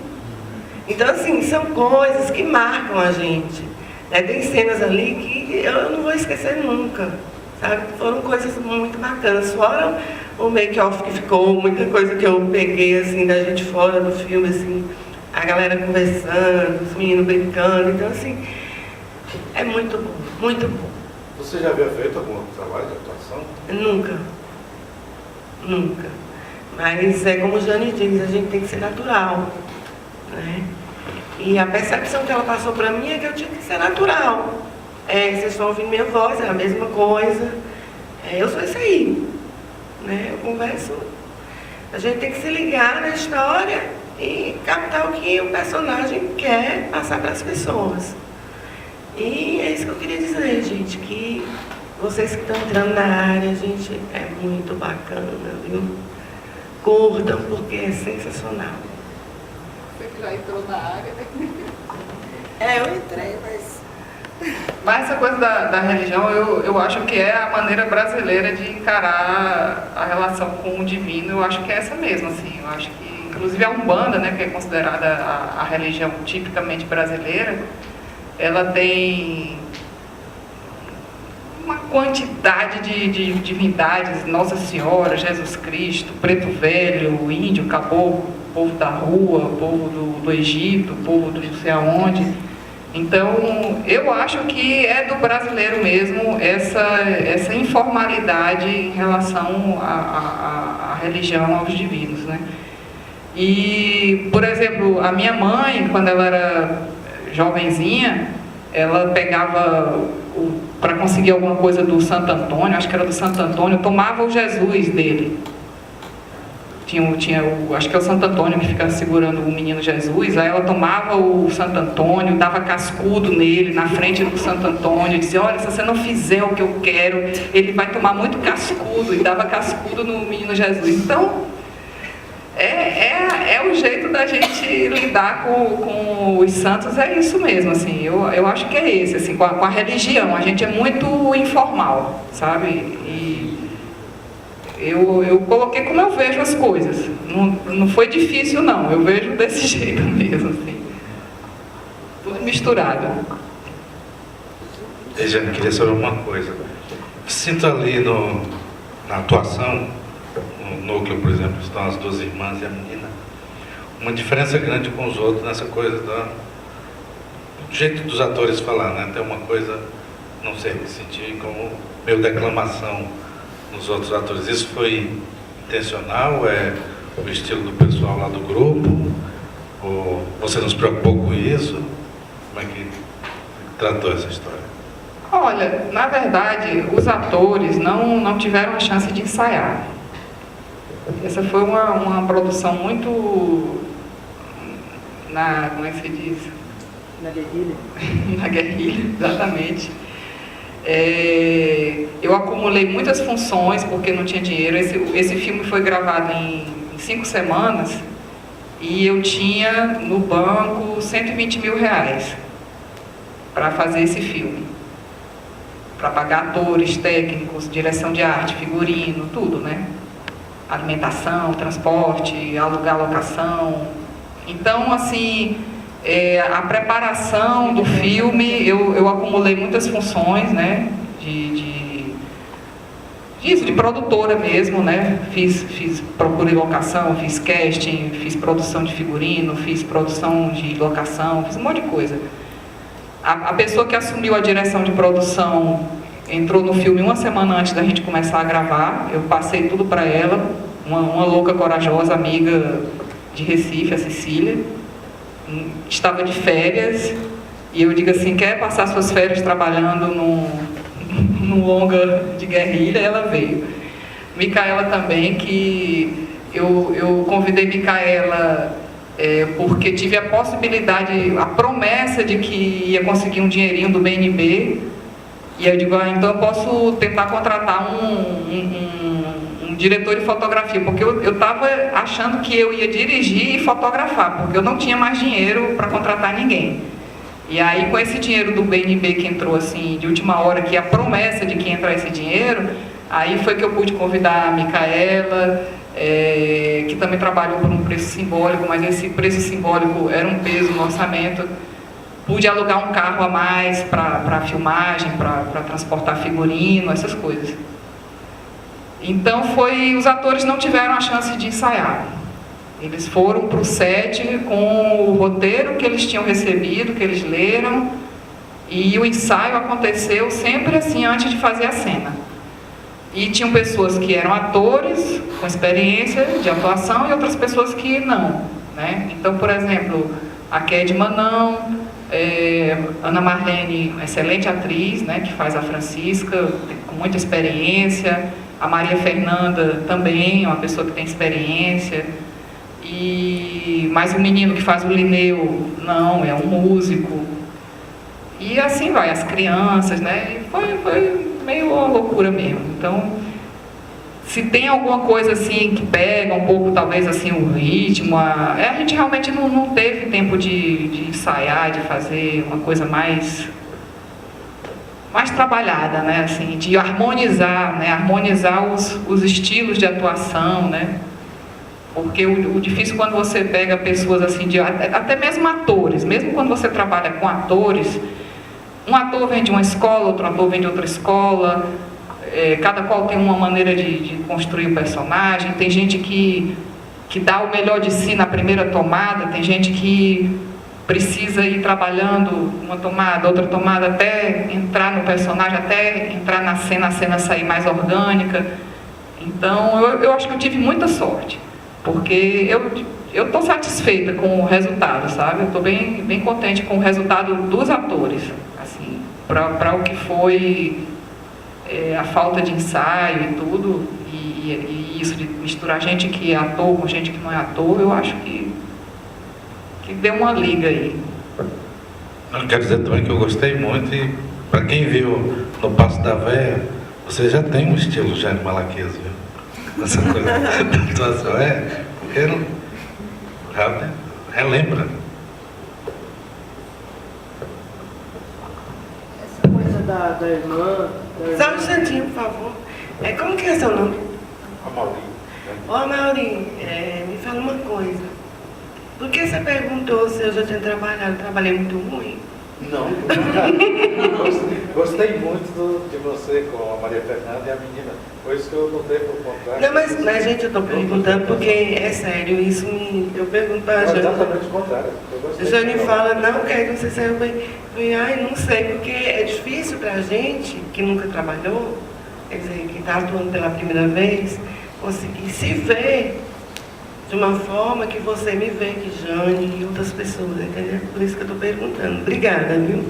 Então, assim, são coisas que marcam a gente, né? Tem cenas ali que eu não vou esquecer nunca, sabe? Foram coisas muito bacanas, fora o make-off que ficou, muita coisa que eu peguei, assim, da gente fora do filme, assim, a galera conversando, os meninos brincando, então, assim, é muito bom, muito bom.
Você já havia feito algum trabalho de atuação?
Nunca. Nunca. Mas é como o Jane diz, a gente tem que ser natural, né? E a percepção que ela passou para mim é que eu tinha que ser natural. Vocês estão ouvindo minha voz, é a mesma coisa. Eu sou isso aí, né? Eu converso. A gente tem que se ligar na história e captar o que o personagem quer passar para as pessoas. E é isso que eu queria dizer, gente, que vocês que estão entrando na área, gente, é muito bacana, viu? Curtam, porque é sensacional.
Você que já entrou na área, né?
Eu entrei, mas...
Mas essa coisa da religião, eu acho que é a maneira brasileira de encarar a relação com o divino. Eu acho que é essa mesmo, assim. Eu acho que, inclusive, a Umbanda, né, que é considerada a religião tipicamente brasileira, ela tem uma quantidade de divindades, Nossa Senhora, Jesus Cristo, Preto Velho, Índio, Caboclo, povo da rua, povo do Egito, povo do não sei aonde. Então, eu acho que é do brasileiro mesmo essa informalidade em relação à religião, aos divinos, né? E, por exemplo, a minha mãe, quando ela era jovenzinha, ela pegava, para conseguir alguma coisa do Santo Antônio, acho que era do Santo Antônio, tomava o Jesus dele. Acho que é o Santo Antônio que fica segurando o menino Jesus, aí ela tomava o Santo Antônio, dava cascudo nele, na frente do Santo Antônio, dizia, olha, se você não fizer o que eu quero, ele vai tomar muito cascudo, e dava cascudo no menino Jesus. Então, é o jeito da gente lidar com os santos, é isso mesmo, assim, eu acho que é esse, assim, com a religião, a gente é muito informal, sabe? E eu coloquei como eu vejo as coisas, não foi difícil não, eu vejo desse jeito mesmo, assim, tudo misturado.
Eu já queria saber uma coisa, sinto ali na atuação, no núcleo, por exemplo, estão as duas irmãs e a menina, uma diferença grande com os outros nessa coisa do jeito dos atores falar, né? Tem uma coisa, não sei, me senti como meio declamação nos outros atores. Isso foi intencional? É o estilo do pessoal lá do grupo? Ou você não se preocupou com isso? Como é que tratou essa história?
Olha, na verdade, os atores não tiveram a chance de ensaiar. Essa foi uma produção muito como é que se diz?
Na guerrilha.
Na guerrilha, exatamente. Eu acumulei muitas funções porque não tinha dinheiro. Esse filme foi gravado em 5 semanas e eu tinha no banco R$120 mil para fazer esse filme. Para pagar atores, técnicos, direção de arte, figurino, tudo, né? Alimentação, transporte, alugar locação. Então, assim, a preparação do filme, eu acumulei muitas funções, né? De produtora mesmo, né? Procurei locação, fiz casting, fiz produção de figurino, fiz produção de locação, fiz um monte de coisa. A pessoa que assumiu a direção de produção entrou no filme 1 semana antes da gente começar a gravar. Eu passei tudo para ela, uma louca corajosa, amiga de Recife, a Cecília. Estava de férias e eu digo assim, quer passar suas férias trabalhando num longa de guerrilha? Ela veio. Micaela também, que eu convidei Micaela porque tive a possibilidade, a promessa de que ia conseguir um dinheirinho do BNB, e eu digo, então eu posso tentar contratar um diretor de fotografia, porque eu estava achando que eu ia dirigir e fotografar, porque eu não tinha mais dinheiro para contratar ninguém. E aí, com esse dinheiro do BNB que entrou assim, de última hora, que a promessa de que ia entrar esse dinheiro, aí foi que eu pude convidar a Micaela, que também trabalhou por um preço simbólico, mas esse preço simbólico era um peso no orçamento. Pude alugar um carro a mais para filmagem, para transportar figurino, essas coisas. Então os atores não tiveram a chance de ensaiar. Eles foram para o set com o roteiro que eles tinham recebido, que eles leram, e o ensaio aconteceu sempre assim, antes de fazer a cena. E tinham pessoas que eram atores, com experiência de atuação, e outras pessoas que não, né? Então, por exemplo, a Kedma não, Ana Marlene, excelente atriz, né, que faz a Francisca, com muita experiência, a Maria Fernanda também, uma pessoa que tem experiência, mas o menino que faz o Linneu, não, é um músico, e assim vai, as crianças, né, foi meio uma loucura mesmo. Então, se tem alguma coisa assim que pega um pouco, talvez assim, o ritmo, a gente realmente não teve tempo de ensaiar, de fazer uma coisa mais trabalhada, né, assim, de harmonizar, né, harmonizar os estilos de atuação, né, porque o difícil quando você pega pessoas assim, até mesmo atores, mesmo quando você trabalha com atores, um ator vem de uma escola, outro ator vem de outra escola, cada qual tem uma maneira de construir o personagem, tem gente que dá o melhor de si na primeira tomada, tem gente que precisa ir trabalhando uma tomada, outra tomada, até entrar no personagem, até entrar na cena, a cena sair mais orgânica. Então, eu acho que eu tive muita sorte, porque eu estou satisfeita com o resultado, sabe? Eu estou bem contente com o resultado dos atores, assim, para o que foi a falta de ensaio e tudo, e isso de misturar gente que é ator com gente que não é ator, eu acho que deu uma liga aí.
Eu quero dizer também que eu gostei muito, e para quem viu no Passo da Véia, você já tem um estilo Jaime Malaquias, viu? Essa coisa da atuação, porque não relembra.
Essa coisa da irmã...
Só um instantinho, por favor. Como que é seu nome?
Amaury.
Ô, Amaury, me fala uma coisa. Por que você perguntou se eu já tinha trabalhado? Trabalhei muito ruim?
Não. Gostei muito de você com a Maria Fernanda e a menina. Foi isso que eu notei por contrário.
Não, mas gente, eu estou perguntando porque é sério, eu pergunto para a Jane.
Exatamente o contrário.
A Jane fala, não, que você saiu bem. Eu falei, não sei, porque é difícil para a gente, que nunca trabalhou, quer dizer, que está atuando pela primeira vez, conseguir se ver de uma forma que você me vê, que Jane e outras pessoas, entendeu? Por isso que eu estou perguntando. Obrigada, viu?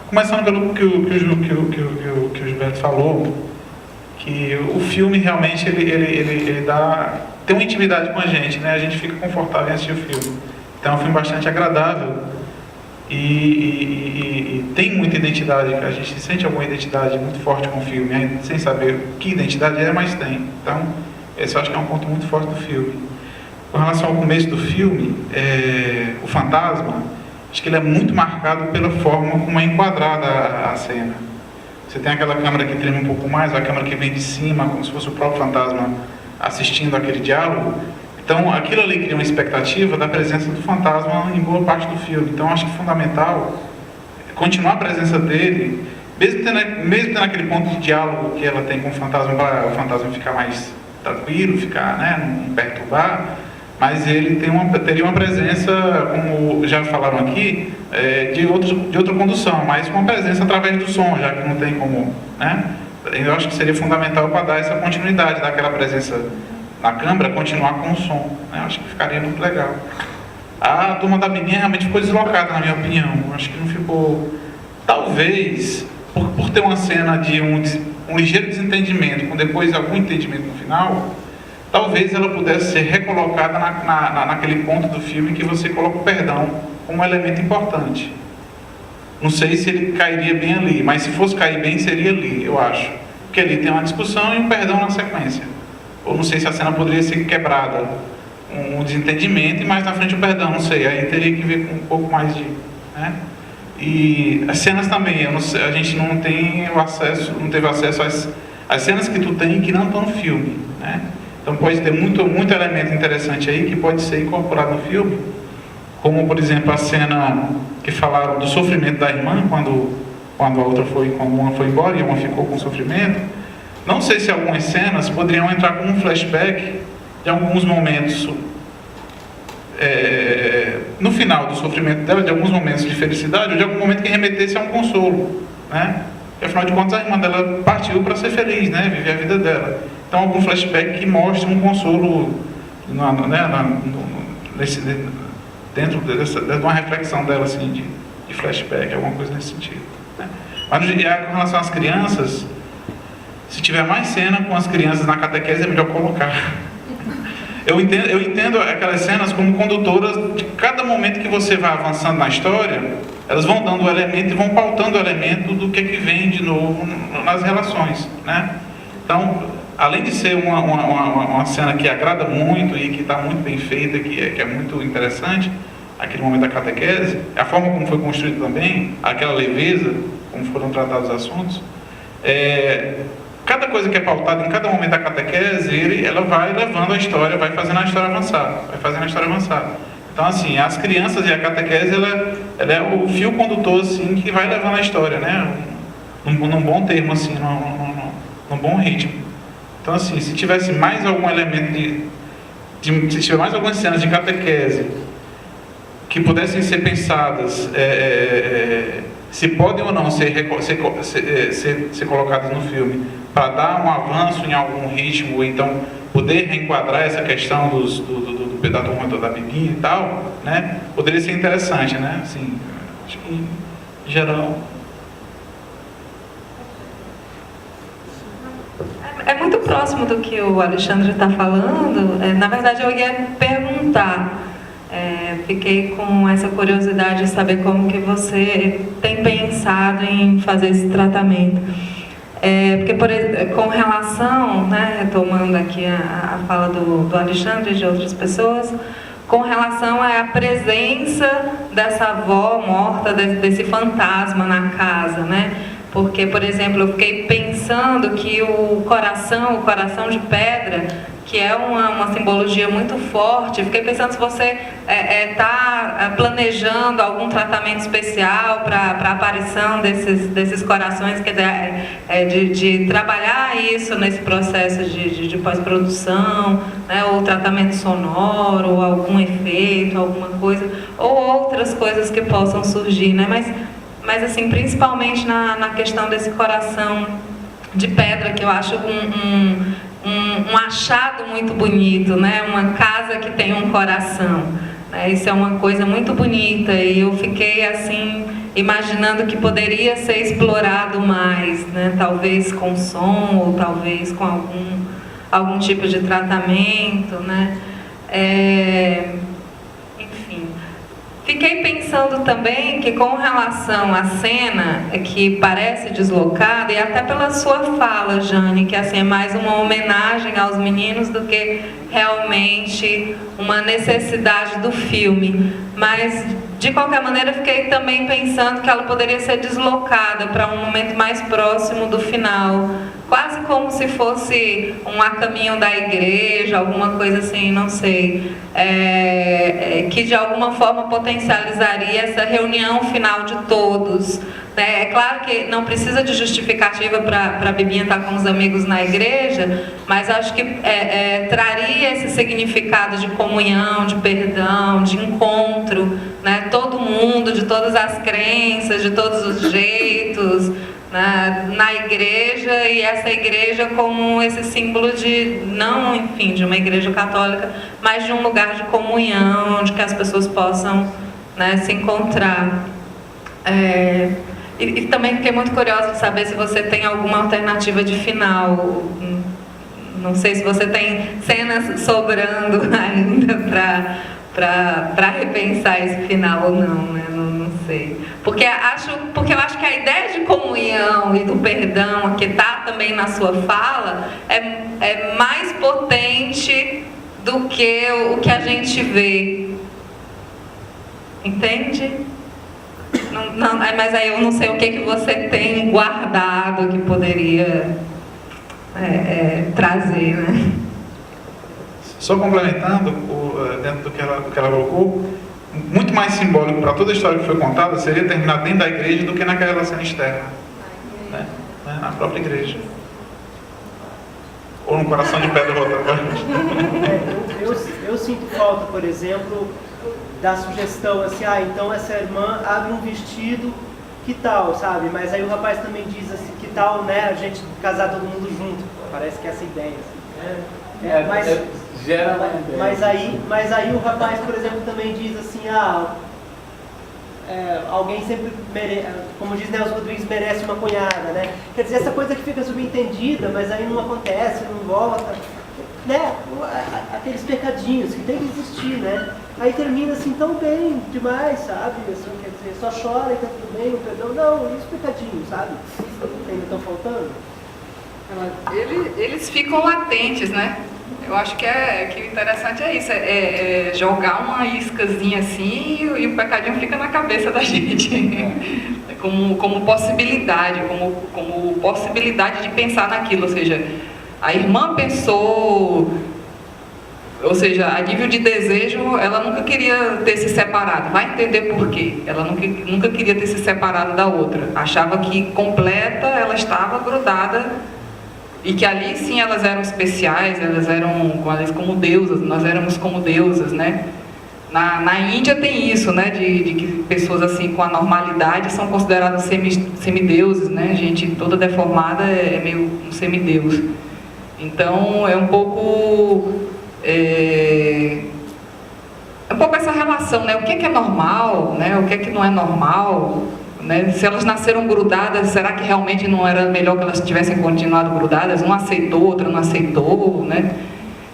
Começando pelo que o Gilberto falou, que o filme realmente ele tem uma intimidade com a gente, né? A gente fica confortável em assistir o filme. Então é um filme bastante agradável e tem muita identidade, a gente sente alguma identidade muito forte com o filme, sem saber que identidade é, mas tem. Então esse eu acho que é um ponto muito forte do filme. Com relação ao começo do filme, o fantasma, acho que ele é muito marcado pela forma como é enquadrada a cena. Você tem aquela câmera que treme um pouco mais, a câmera que vem de cima, como se fosse o próprio fantasma assistindo aquele diálogo. Então, aquilo ali cria uma expectativa da presença do fantasma em boa parte do filme. Então, acho que é fundamental continuar a presença dele, mesmo tendo aquele ponto de diálogo que ela tem com o fantasma, para o fantasma ficar mais tranquilo, ficar, né, não perturbar. Mas ele teria uma presença, como já falaram aqui, de outra condução, mas uma presença através do som, já que não tem como, né? Eu acho que seria fundamental para dar essa continuidade daquela presença na câmera, continuar com o som, né? Eu acho que ficaria muito legal. A Turma da Menina realmente ficou deslocada, na minha opinião. Eu acho que não ficou... Talvez, por ter uma cena de um ligeiro desentendimento, com depois algum entendimento no final... Talvez ela pudesse ser recolocada naquele ponto do filme que você coloca o perdão como um elemento importante. Não sei se ele cairia bem ali, mas se fosse cair bem, seria ali, eu acho. Porque ali tem uma discussão e um perdão na sequência. Ou não sei se a cena poderia ser quebrada, um desentendimento e mais na frente o perdão, não sei. Aí teria que ver com um pouco mais de... né? E as cenas também, a gente não teve acesso às cenas que tu tem que não estão no filme, né? Então pode ter muito elemento interessante aí que pode ser incorporado no filme, como, por exemplo, a cena que falaram do sofrimento da irmã, quando uma foi embora e uma ficou com sofrimento. Não sei se algumas cenas poderiam entrar como um flashback de alguns momentos, no final do sofrimento dela, de alguns momentos de felicidade, ou de algum momento que remetesse a um consolo, né? Porque, afinal de contas, a irmã dela partiu para ser feliz, né? Viver a vida dela. Então, algum flashback que mostre um consolo, dentro de uma reflexão dela, assim, de flashback, alguma coisa nesse sentido, né? Mas, com relação às crianças, se tiver mais cena com as crianças na catequese, é melhor colocar. Eu entendo aquelas cenas como condutoras de cada momento que você vai avançando na história, elas vão dando o elemento e vão pautando o elemento do que vem de novo nas relações, né? Então, além de ser uma cena que agrada muito e que está muito bem feita, que é muito interessante, aquele momento da catequese, a forma como foi construído também, aquela leveza, como foram tratados os assuntos, cada coisa que é pautada em cada momento da catequese, ela vai levando a história, vai fazendo a história avançar, Então, assim, as crianças e a catequese, ela é o fio condutor, assim, que vai levando a história, né? Num bom termo, assim, num bom ritmo. Então, assim, se tivesse mais algum elemento se tiver mais algumas cenas de catequese que pudessem ser pensadas, se podem ou não ser colocadas no filme, para dar um avanço em algum ritmo, ou então poder reenquadrar essa questão da turma da Bibinha e tal, né? Poderia ser interessante, né? Assim, acho que, em geral...
É muito próximo do que o Alexandre está falando. Na verdade, eu ia perguntar. Fiquei com essa curiosidade de saber como que você tem pensado em fazer esse tratamento. Porque, com relação, né, retomando aqui a fala do Alexandre e de outras pessoas, com relação à presença dessa avó morta, desse fantasma na casa, né? Porque, por exemplo, eu fiquei pensando que o coração de pedra, que é uma simbologia muito forte, fiquei pensando se você está planejando algum tratamento especial para a aparição desses corações, quer dizer, de trabalhar isso nesse processo de pós-produção, né, ou tratamento sonoro, ou algum efeito, alguma coisa, ou outras coisas que possam surgir, né? Mas assim, principalmente na questão desse coração de pedra, que eu acho um achado muito bonito, né? Uma casa que tem um coração, né? Isso é uma coisa muito bonita, e eu fiquei assim, imaginando que poderia ser explorado mais, né? Talvez com som, ou talvez com algum tipo de tratamento, né? Fiquei pensando também que, com relação à cena que parece deslocada, e até pela sua fala, Jane, que assim, é mais uma homenagem aos meninos do que realmente uma necessidade do filme. Mas, de qualquer maneira, fiquei também pensando que ela poderia ser deslocada para um momento mais próximo do final, quase como se fosse um a caminho da igreja, alguma coisa assim, não sei, que de alguma forma potencializaria essa reunião final de todos, né? É claro que não precisa de justificativa para a Bibinha estar com os amigos na igreja, mas acho que traria esse significado de comunhão, de perdão, de encontro, né? Todo mundo, de todas as crenças, de todos os jeitos, na igreja, e essa igreja como esse símbolo de, não, enfim, de uma igreja católica, mas de um lugar de comunhão, onde que as pessoas possam, né, se encontrar. E também fiquei muito curiosa de saber se você tem alguma alternativa de final. Não sei se você tem cenas sobrando ainda para repensar esse final ou não, né? Não sei. Porque eu acho que a ideia de comunhão e do perdão, que está também na sua fala, é mais potente do que o que a gente vê. Entende? Mas aí eu não sei o que você tem guardado que poderia trazer, né?
Só complementando, dentro do que ela colocou, muito mais simbólico para toda a história que foi contada seria terminar dentro da igreja do que naquela cena externa, né? Na própria igreja. Ou no coração de pedra rotavante.
Eu sinto falta, por exemplo, da sugestão assim, então essa irmã abre um vestido, que tal, sabe? Mas aí o rapaz também diz assim, que tal, né, a gente casar todo mundo junto? Parece que é essa ideia, assim. Mas aí o rapaz, por exemplo, também diz assim, alguém sempre merece, como diz Nelson Rodrigues, merece uma cunhada, né? Quer dizer, essa coisa que fica subentendida, mas aí não acontece, não volta, né? Aqueles pecadinhos que tem que existir, né? Aí termina assim tão bem demais, sabe? Assim, quer dizer, só chora e tá tudo bem, o perdão, não, e os pecadinhos, sabe? Ainda estão faltando?
Eles ficam latentes, né? Eu acho que o interessante é isso, é jogar uma iscazinha assim e o pecadinho fica na cabeça da gente. Como possibilidade, como possibilidade de pensar naquilo. Ou seja, a irmã pensou, ou seja, a nível de desejo, ela nunca queria ter se separado. Vai entender por quê. Ela nunca queria ter se separado da outra. Achava que completa, ela estava grudada. E que ali sim elas eram especiais, elas eram como deusas, nós éramos como deusas, né? Na Índia tem isso, né? De que pessoas assim com a normalidade são consideradas semideuses, né? Gente toda deformada é meio um semideus. Então é um pouco essa relação, né? O que é normal, né? O que não é normal. Né? Se elas nasceram grudadas, será que realmente não era melhor que elas tivessem continuado grudadas? Uma aceitou, outra não aceitou, né?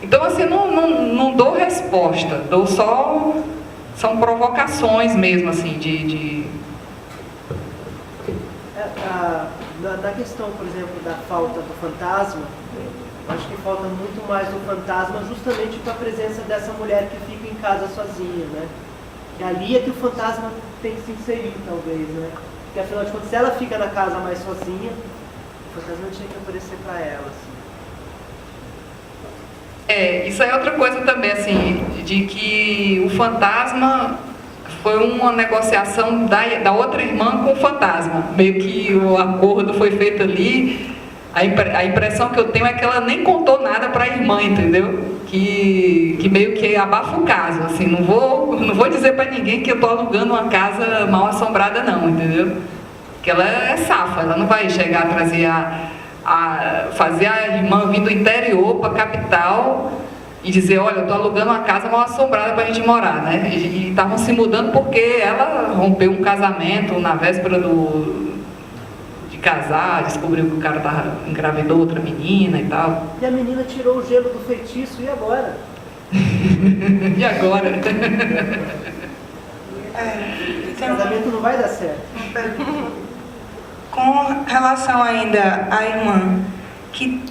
Então, assim, não dou resposta, dou só... São provocações mesmo, assim,
Na questão, por exemplo, da falta do fantasma, eu acho que falta muito mais do fantasma justamente com a presença dessa mulher que fica em casa sozinha, né? E ali é que o fantasma tem que se inserir, talvez, né? Porque afinal de contas, se ela fica na casa mais sozinha, o fantasma tinha que aparecer para ela, assim.
Isso é outra coisa também, assim, de que o fantasma foi uma negociação da outra irmã com o fantasma. Meio que o acordo foi feito ali. A impressão que eu tenho é que ela nem contou nada para a irmã, entendeu? Que meio que abafa o caso, assim, não vou dizer para ninguém que eu estou alugando uma casa mal assombrada não, entendeu? Porque ela é safa, ela não vai chegar a trazer fazer a irmã vir do interior para a capital e dizer, olha, eu estou alugando uma casa mal assombrada para a gente morar, né? E estavam se mudando porque ela rompeu um casamento na véspera de casar, descobriu que o cara engravidou outra menina e tal.
E a menina tirou o gelo do feitiço, e agora?
E agora?
Esse casamento não vai dar certo.
Com relação ainda à irmã, que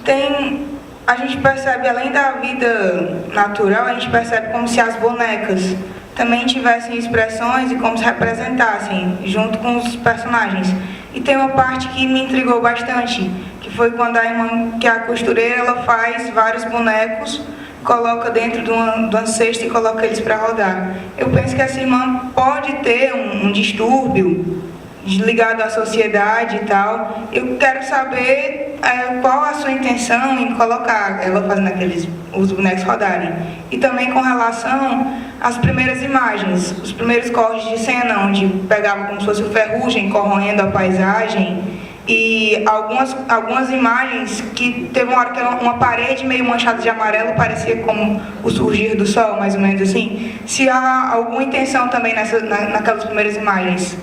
a gente percebe, além da vida natural, a gente percebe como se as bonecas também tivessem expressões e como se representassem, junto com os personagens. E tem uma parte que me intrigou bastante, que foi quando a irmã, que é a costureira, ela faz vários bonecos, coloca dentro de uma cesta e coloca eles para rodar. Eu penso que essa irmã pode ter um distúrbio ligado à sociedade e tal. Eu quero saber qual a sua intenção em colocar ela fazendo os bonecos rodarem. E também com relação às primeiras imagens, os primeiros cortes de cena, onde pegava como se fosse o ferrugem corroendo a paisagem, e algumas imagens que teve uma hora que era uma parede meio manchada de amarelo, parecia como o surgir do sol, mais ou menos assim. Se há alguma intenção também naquelas primeiras imagens?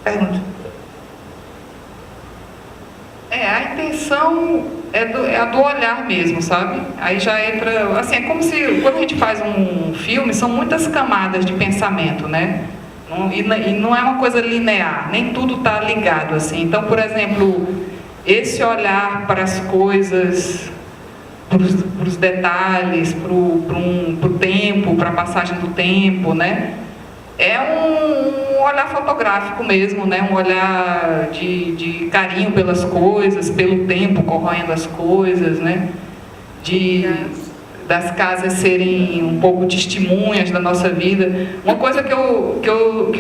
Pergunta.
A intenção é a do olhar mesmo, sabe? Aí já entra... Assim, é como se, quando a gente faz um filme, são muitas camadas de pensamento, né? E não é uma coisa linear, nem tudo está ligado, assim. Então, por exemplo, esse olhar para as coisas, para os detalhes, para o tempo, para a passagem do tempo, né? É um olhar fotográfico mesmo, né? Um olhar de carinho pelas coisas, pelo tempo corroendo as coisas, né? das casas serem um pouco testemunhas da nossa vida. Uma coisa que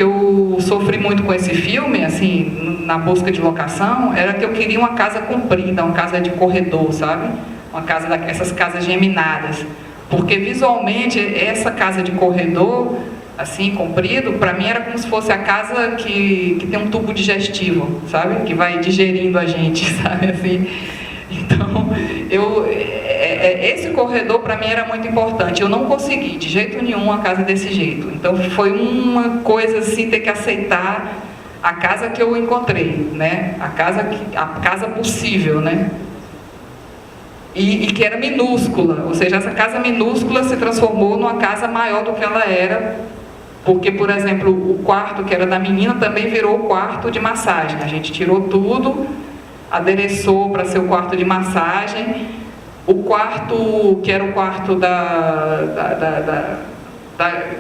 eu sofri muito com esse filme, assim, na busca de locação, era que eu queria uma casa comprida, uma casa de corredor, sabe? Uma casa essas casas geminadas. Porque visualmente essa casa de corredor, assim, comprido, para mim era como se fosse a casa que tem um tubo digestivo, sabe? Que vai digerindo a gente, sabe? Assim. Então, esse corredor para mim era muito importante. Eu não consegui, de jeito nenhum, uma casa desse jeito. Então, foi uma coisa assim, ter que aceitar a casa que eu encontrei, né? A casa possível, né? E que era minúscula, ou seja, essa casa minúscula se transformou numa casa maior do que ela era, porque, por exemplo, o quarto que era da menina também virou o quarto de massagem. A gente tirou tudo, adereçou para ser o quarto de massagem. O quarto, que era o quarto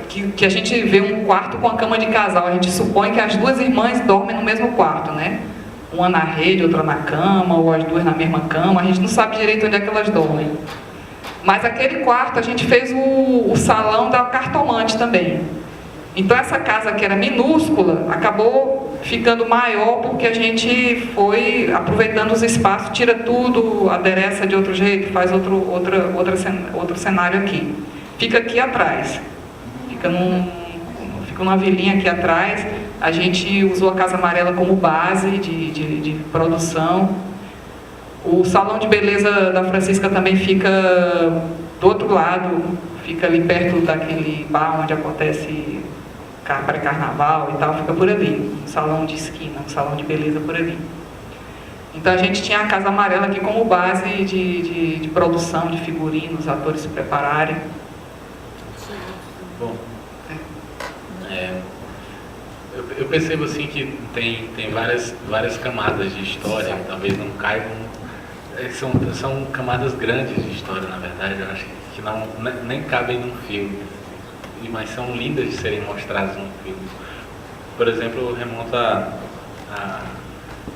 que a gente vê um quarto com a cama de casal, a gente supõe que as duas irmãs dormem no mesmo quarto, né? Uma na rede, outra na cama, ou as duas na mesma cama, a gente não sabe direito onde é que elas dormem. Mas aquele quarto a gente fez o salão da cartomante também. Então essa casa que era minúscula, acabou ficando maior porque a gente foi aproveitando os espaços, tira tudo, adereça de outro jeito, faz outro cenário aqui. Fica aqui atrás, fica numa vilinha aqui atrás. A gente usou a Casa Amarela como base de produção. O salão de beleza da Francisca também fica do outro lado, fica ali perto daquele bar onde acontece pré-carnaval e tal, fica por ali, um salão de esquina, um salão de beleza por ali. Então a gente tinha a Casa Amarela aqui como base de produção, de figurinos, os atores se prepararem.
Bom, eu percebo assim que tem várias camadas de história, talvez não caibam, são camadas grandes de história, na verdade, eu acho que nem cabem num filme, mas são lindas de serem mostradas num filme. Por exemplo, remonta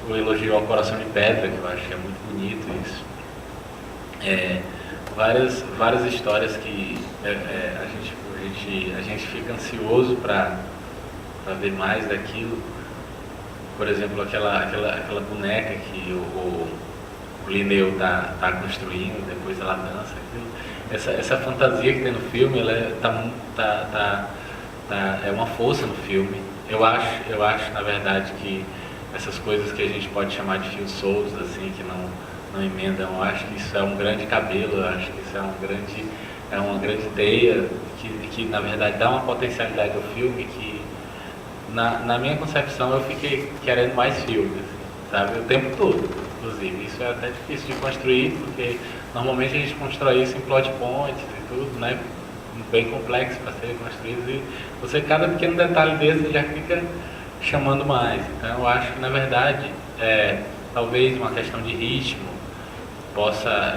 o elogio ao Coração de Pedra, que eu acho que é muito bonito isso. Várias histórias que a gente fica ansioso para ver mais daquilo. Por exemplo, aquela boneca que o Linneu está construindo, depois ela dança. Essa fantasia que tem no filme, ela é uma força no filme. Eu acho, na verdade, que essas coisas que a gente pode chamar de fios soltos, assim, que não emendam, eu acho que isso é um grande cabelo, eu acho que isso é uma grande teia, que na verdade dá uma potencialidade ao filme que, na minha concepção, eu fiquei querendo mais filmes, sabe? O tempo todo, inclusive. Isso é até difícil de construir, porque normalmente a gente constrói isso em plot points e tudo, né? Bem complexo para serem construídos, e cada pequeno detalhe desse já fica chamando mais. Então eu acho que, na verdade, talvez uma questão de ritmo possa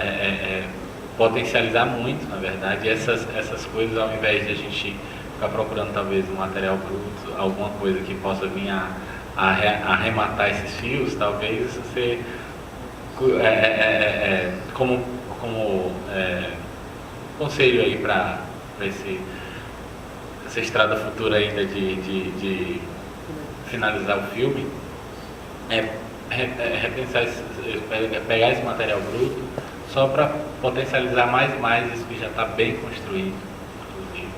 potencializar muito, na verdade, essas coisas, ao invés de a gente ficar procurando talvez um material bruto, alguma coisa que possa vir a arrematar esses fios, talvez você, como conselho aí para essa estrada futura ainda de finalizar o filme, repensar, pegar esse material bruto só para potencializar mais e mais isso que já está bem construído, inclusive.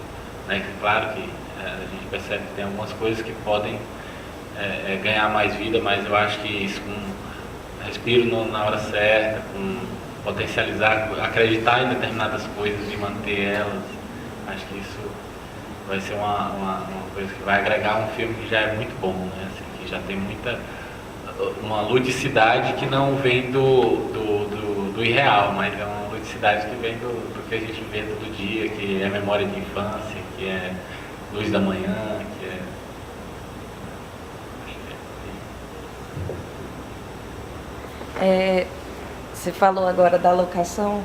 Né? Claro que a gente percebe que tem algumas coisas que podem ganhar mais vida, mas eu acho que isso com respiro na hora certa, com potencializar, acreditar em determinadas coisas e manter elas, acho que isso vai ser uma coisa que vai agregar um filme que já é muito bom, né? Assim, que já tem uma ludicidade que não vem do irreal, mas é uma ludicidade que vem do que a gente vê todo dia, que é memória de infância, que é luz da manhã, que é...
Você falou agora da locação.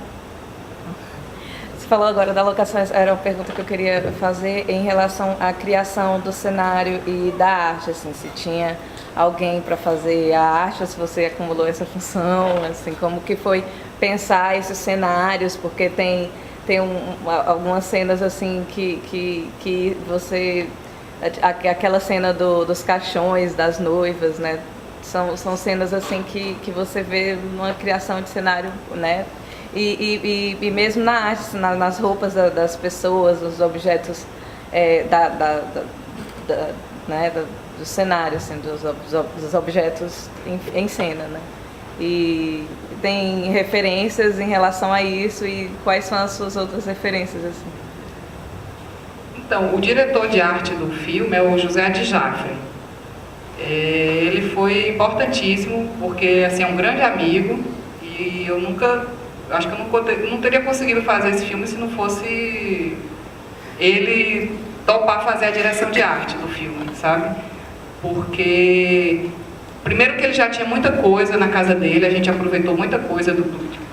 Era uma pergunta que eu queria fazer em relação à criação do cenário e da arte, assim, se tinha alguém para fazer a arte, ou se você acumulou essa função, assim, como que foi pensar esses cenários, porque tem tem algumas cenas assim que você... Aquela cena dos caixões, das noivas, né? São cenas assim que você vê numa criação de cenário, né? E mesmo na arte, nas roupas das pessoas, os objetos né, do cenário, assim, dos objetos em cena, né? E tem referências em relação a isso, e quais são as suas outras referências, assim?
Então, o diretor de arte do filme é o José Adjafre. Ele foi importantíssimo, porque assim, é um grande amigo, e eu acho que eu não teria conseguido fazer esse filme se não fosse ele topar fazer a direção de arte do filme, sabe? Porque, primeiro que ele já tinha muita coisa na casa dele, a gente aproveitou muita coisa do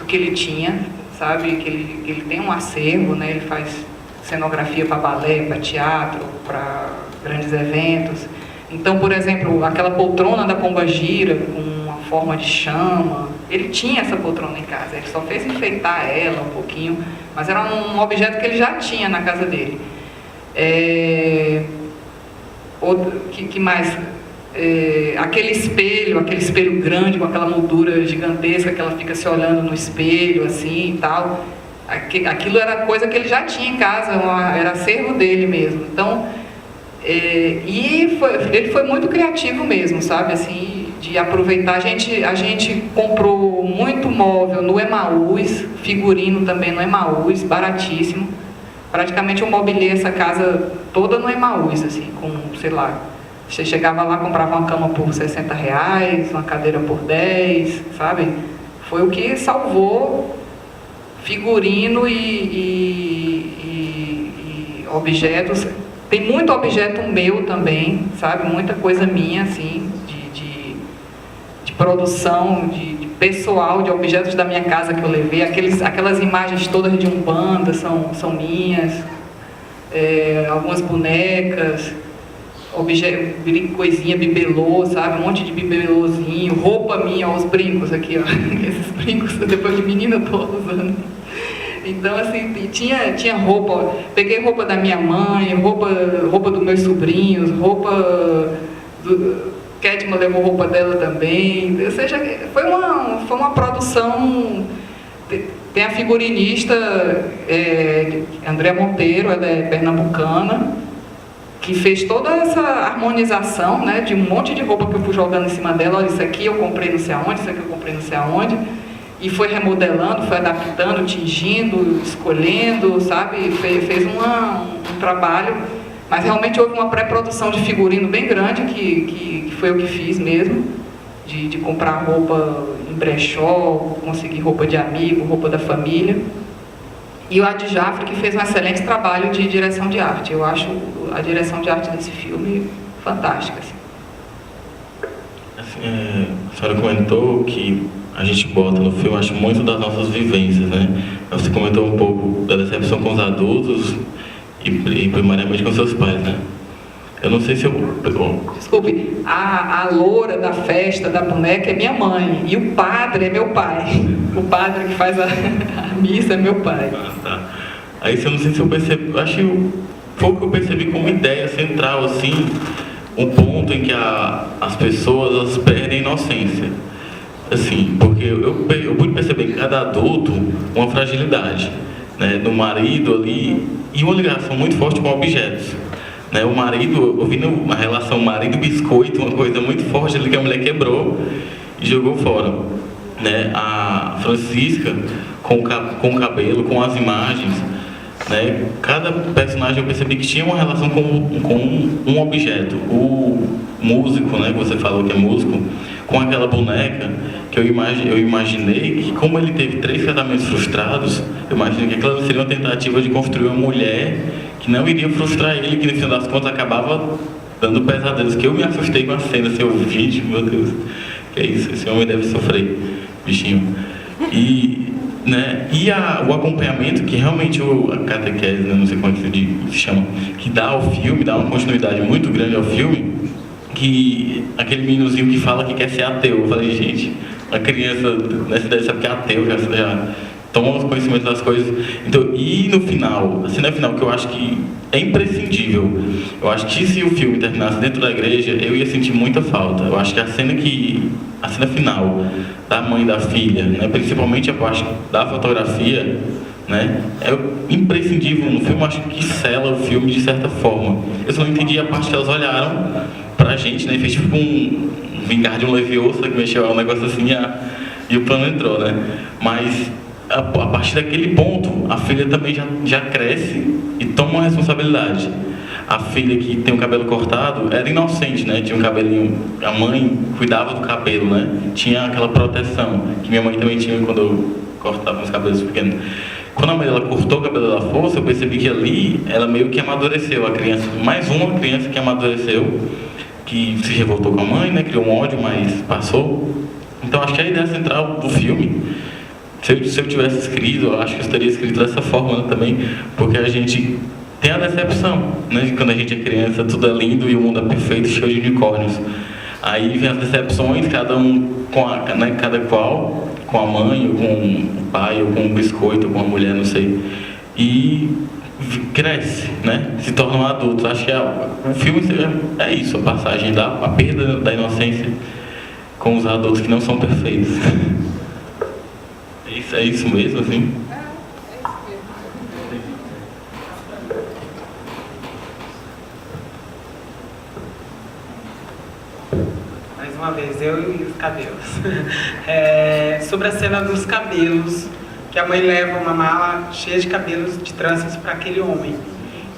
que ele tinha, sabe? Que ele tem um acervo, né? Ele faz cenografia para balé, para teatro, para grandes eventos. Então, por exemplo, aquela poltrona da Pombagira com uma forma de chama, ele tinha essa poltrona em casa, ele só fez enfeitar ela um pouquinho, mas era um objeto que ele já tinha na casa dele. Que mais? Aquele espelho grande, com aquela moldura gigantesca, que ela fica se olhando no espelho, assim e tal. Aquilo era coisa que ele já tinha em casa, era acervo dele mesmo. Então, ele foi muito criativo mesmo, sabe, assim, de aproveitar. A gente comprou muito móvel no Emaús, figurino também no Emaús, baratíssimo. Praticamente eu mobiliei essa casa toda no Emaús, assim, com, sei lá, você chegava lá, comprava uma cama por R$60, uma cadeira por 10, sabe? Foi o que salvou figurino e objetos. Tem muito objeto meu também, sabe? Muita coisa minha, assim, de produção, de pessoal, de objetos da minha casa que eu levei. Aquelas imagens todas de Umbanda são minhas. Algumas bonecas, coisinha, bibelô, sabe? Um monte de bibelôzinho, roupa minha, ó, os brincos aqui, ó. Esses brincos, depois de menina eu tô usando. Então, assim, tinha roupa, peguei roupa da minha mãe, roupa dos meus sobrinhos, Kedma levou roupa dela também, ou seja, foi uma produção. Tem a figurinista Andréa Monteiro, ela é pernambucana, que fez toda essa harmonização, né, de um monte de roupa que eu fui jogando em cima dela. Olha, isso aqui eu comprei não sei aonde, isso aqui eu comprei não sei aonde. E foi remodelando, foi adaptando, tingindo, escolhendo, sabe? Fez um trabalho, mas realmente houve uma pré-produção de figurino bem grande, que foi o que fiz mesmo, de comprar roupa em brechó, conseguir roupa de amigo, roupa da família. E o Adjafre, que fez um excelente trabalho de direção de arte. Eu acho a direção de arte desse filme fantástica.
Assim, a senhora comentou que a gente bota no filme, acho, muito das nossas vivências, né? Você comentou um pouco da decepção com os adultos e primariamente com seus pais, né? Eu não sei se eu...
Desculpe, a loura da festa, da boneca, é minha mãe, e o padre é meu pai. O padre que faz a missa é meu pai.
Ah, tá. Aí eu não sei se eu percebi, acho que foi o que eu percebi como ideia central, assim, um ponto em que as pessoas elas perdem a inocência. Assim, porque eu pude perceber em cada adulto uma fragilidade, né, do marido ali, e uma ligação muito forte com objetos, né? O marido, eu vi uma relação marido-biscoito, uma coisa muito forte ali que a mulher quebrou e jogou fora, né? A Francisca com o cabelo, com as imagens, né? Cada personagem eu percebi que tinha uma relação com um objeto. O músico, né, que você falou que é músico, com aquela boneca, que eu imaginei que, como ele teve 3 casamentos frustrados, eu imaginei que aquela seria uma tentativa de construir uma mulher que não iria frustrar ele, que no final das contas acabava dando pesadelos, que eu me assustei com a cena, seu vídeo, meu Deus, que é isso, esse homem deve sofrer, bichinho. E, né, o acompanhamento que realmente a catequese, né, não sei como é que se chama, que dá ao filme, dá uma continuidade muito grande ao filme, que aquele meninozinho que fala que quer ser ateu. Eu falei, gente, uma criança nessa idade sabe que é ateu, já toma conhecimento das coisas. Então, e no final, a cena final que eu acho que é imprescindível. Eu acho que se o filme terminasse dentro da igreja, eu ia sentir muita falta. Eu acho que a cena final da mãe e da filha, né, principalmente a parte da fotografia, né, é imprescindível no filme. Eu acho que sela o filme de certa forma. Eu só não entendi a parte que elas olharam pra gente, né, fez tipo um vingar de um Leviosa que mexeu um negócio assim e o plano entrou, né. Mas a partir daquele ponto, a filha também já cresce e toma uma responsabilidade. A filha que tem o cabelo cortado era inocente, né? Tinha um cabelinho. A mãe cuidava do cabelo, né? Tinha aquela proteção que minha mãe também tinha quando eu cortava os cabelos pequenos. Quando a mãe dela cortou o cabelo da força, eu percebi que ali ela meio que amadureceu a criança. Mais uma criança que amadureceu, que se revoltou com a mãe, né? Criou um ódio, mas passou. Então acho que a ideia central do filme, se eu tivesse escrito, eu acho que eu teria escrito dessa forma, né, também, porque a gente tem a decepção, né? Quando a gente é criança, tudo é lindo e o mundo é perfeito, cheio de unicórnios. Aí vem as decepções, cada um né, cada qual, com a mãe, ou com o pai, ou com um biscoito, ou com a mulher, não sei. E cresce, né? Se torna um adulto. Acho que o filme é isso, a passagem a perda da inocência com os adultos que não são perfeitos. É isso mesmo, assim?
Mais uma vez, eu e os cabelos. Sobre a cena dos cabelos, que a mãe leva uma mala cheia de cabelos de tranças para aquele homem.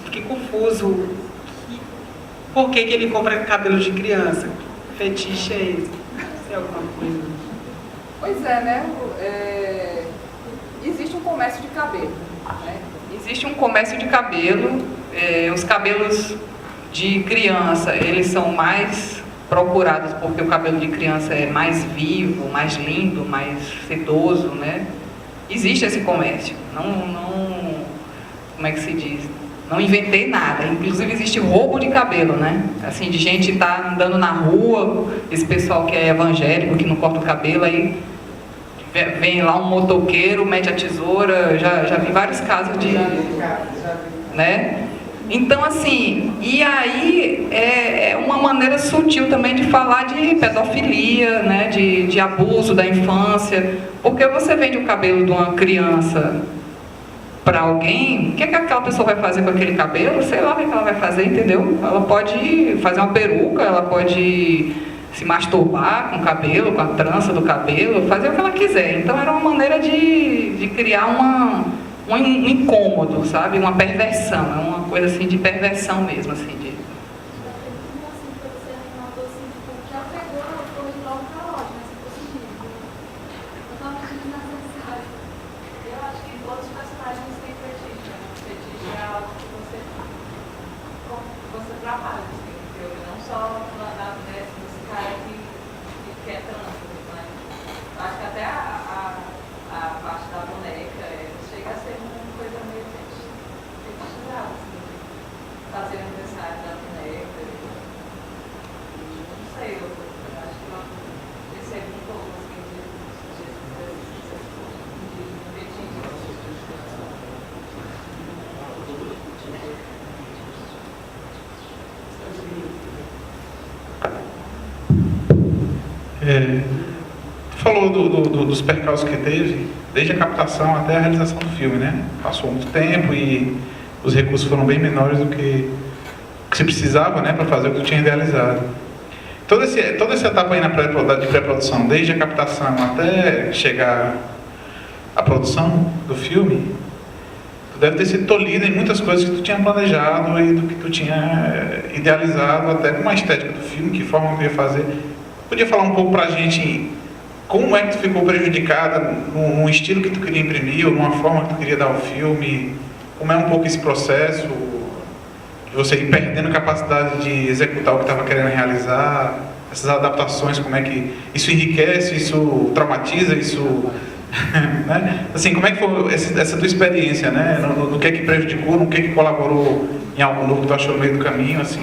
Fiquei confuso. Por que ele compra cabelo de criança? Fetiche é esse? Tem alguma coisa?
Pois é, né? Existe um comércio de cabelo, né? Existe um comércio de cabelo. Os cabelos de criança, eles são mais procurados porque o cabelo de criança é mais vivo, mais lindo, mais sedoso, né? Existe esse comércio. Como é que se diz? Não inventei nada. Inclusive existe roubo de cabelo, né? Assim, de gente tá andando na rua, esse pessoal que é evangélico, que não corta o cabelo, aí vem lá um motoqueiro, mete a tesoura, já vi vários casos de... né? Então, assim, e aí é uma maneira sutil também de falar de pedofilia, né? De abuso da infância, porque você vende o cabelo de uma criança para alguém, o que aquela pessoa vai fazer com aquele cabelo? Sei lá o que ela vai fazer, entendeu? Ela pode fazer uma peruca, ela pode se masturbar com o cabelo, com a trança do cabelo, fazer o que ela quiser. Então era uma maneira de criar um incômodo, sabe? Uma perversão, é uma coisa assim de perversão mesmo, assim, de...
Tu falou dos percalços que teve, desde a captação até a realização do filme, né? Passou muito tempo e os recursos foram bem menores do que se precisava, né, para fazer o que tu tinha idealizado. Toda essa etapa aí de pré-produção, desde a captação até chegar à produção do filme, tu deve ter sido tolhido em muitas coisas que tu tinha planejado e do que tu tinha idealizado, até com a estética do filme, que forma tu ia fazer. Podia falar um pouco pra gente como é que tu ficou prejudicada num estilo que tu queria imprimir, ou numa forma que tu queria dar ao filme? Como é um pouco esse processo de você ir perdendo capacidade de executar o que estava querendo realizar, essas adaptações, como é que isso enriquece, isso traumatiza, isso... né? Assim, como é que foi essa tua experiência, né? No que é que prejudicou, no que é que colaborou em algo novo que tu achou no meio do caminho, assim,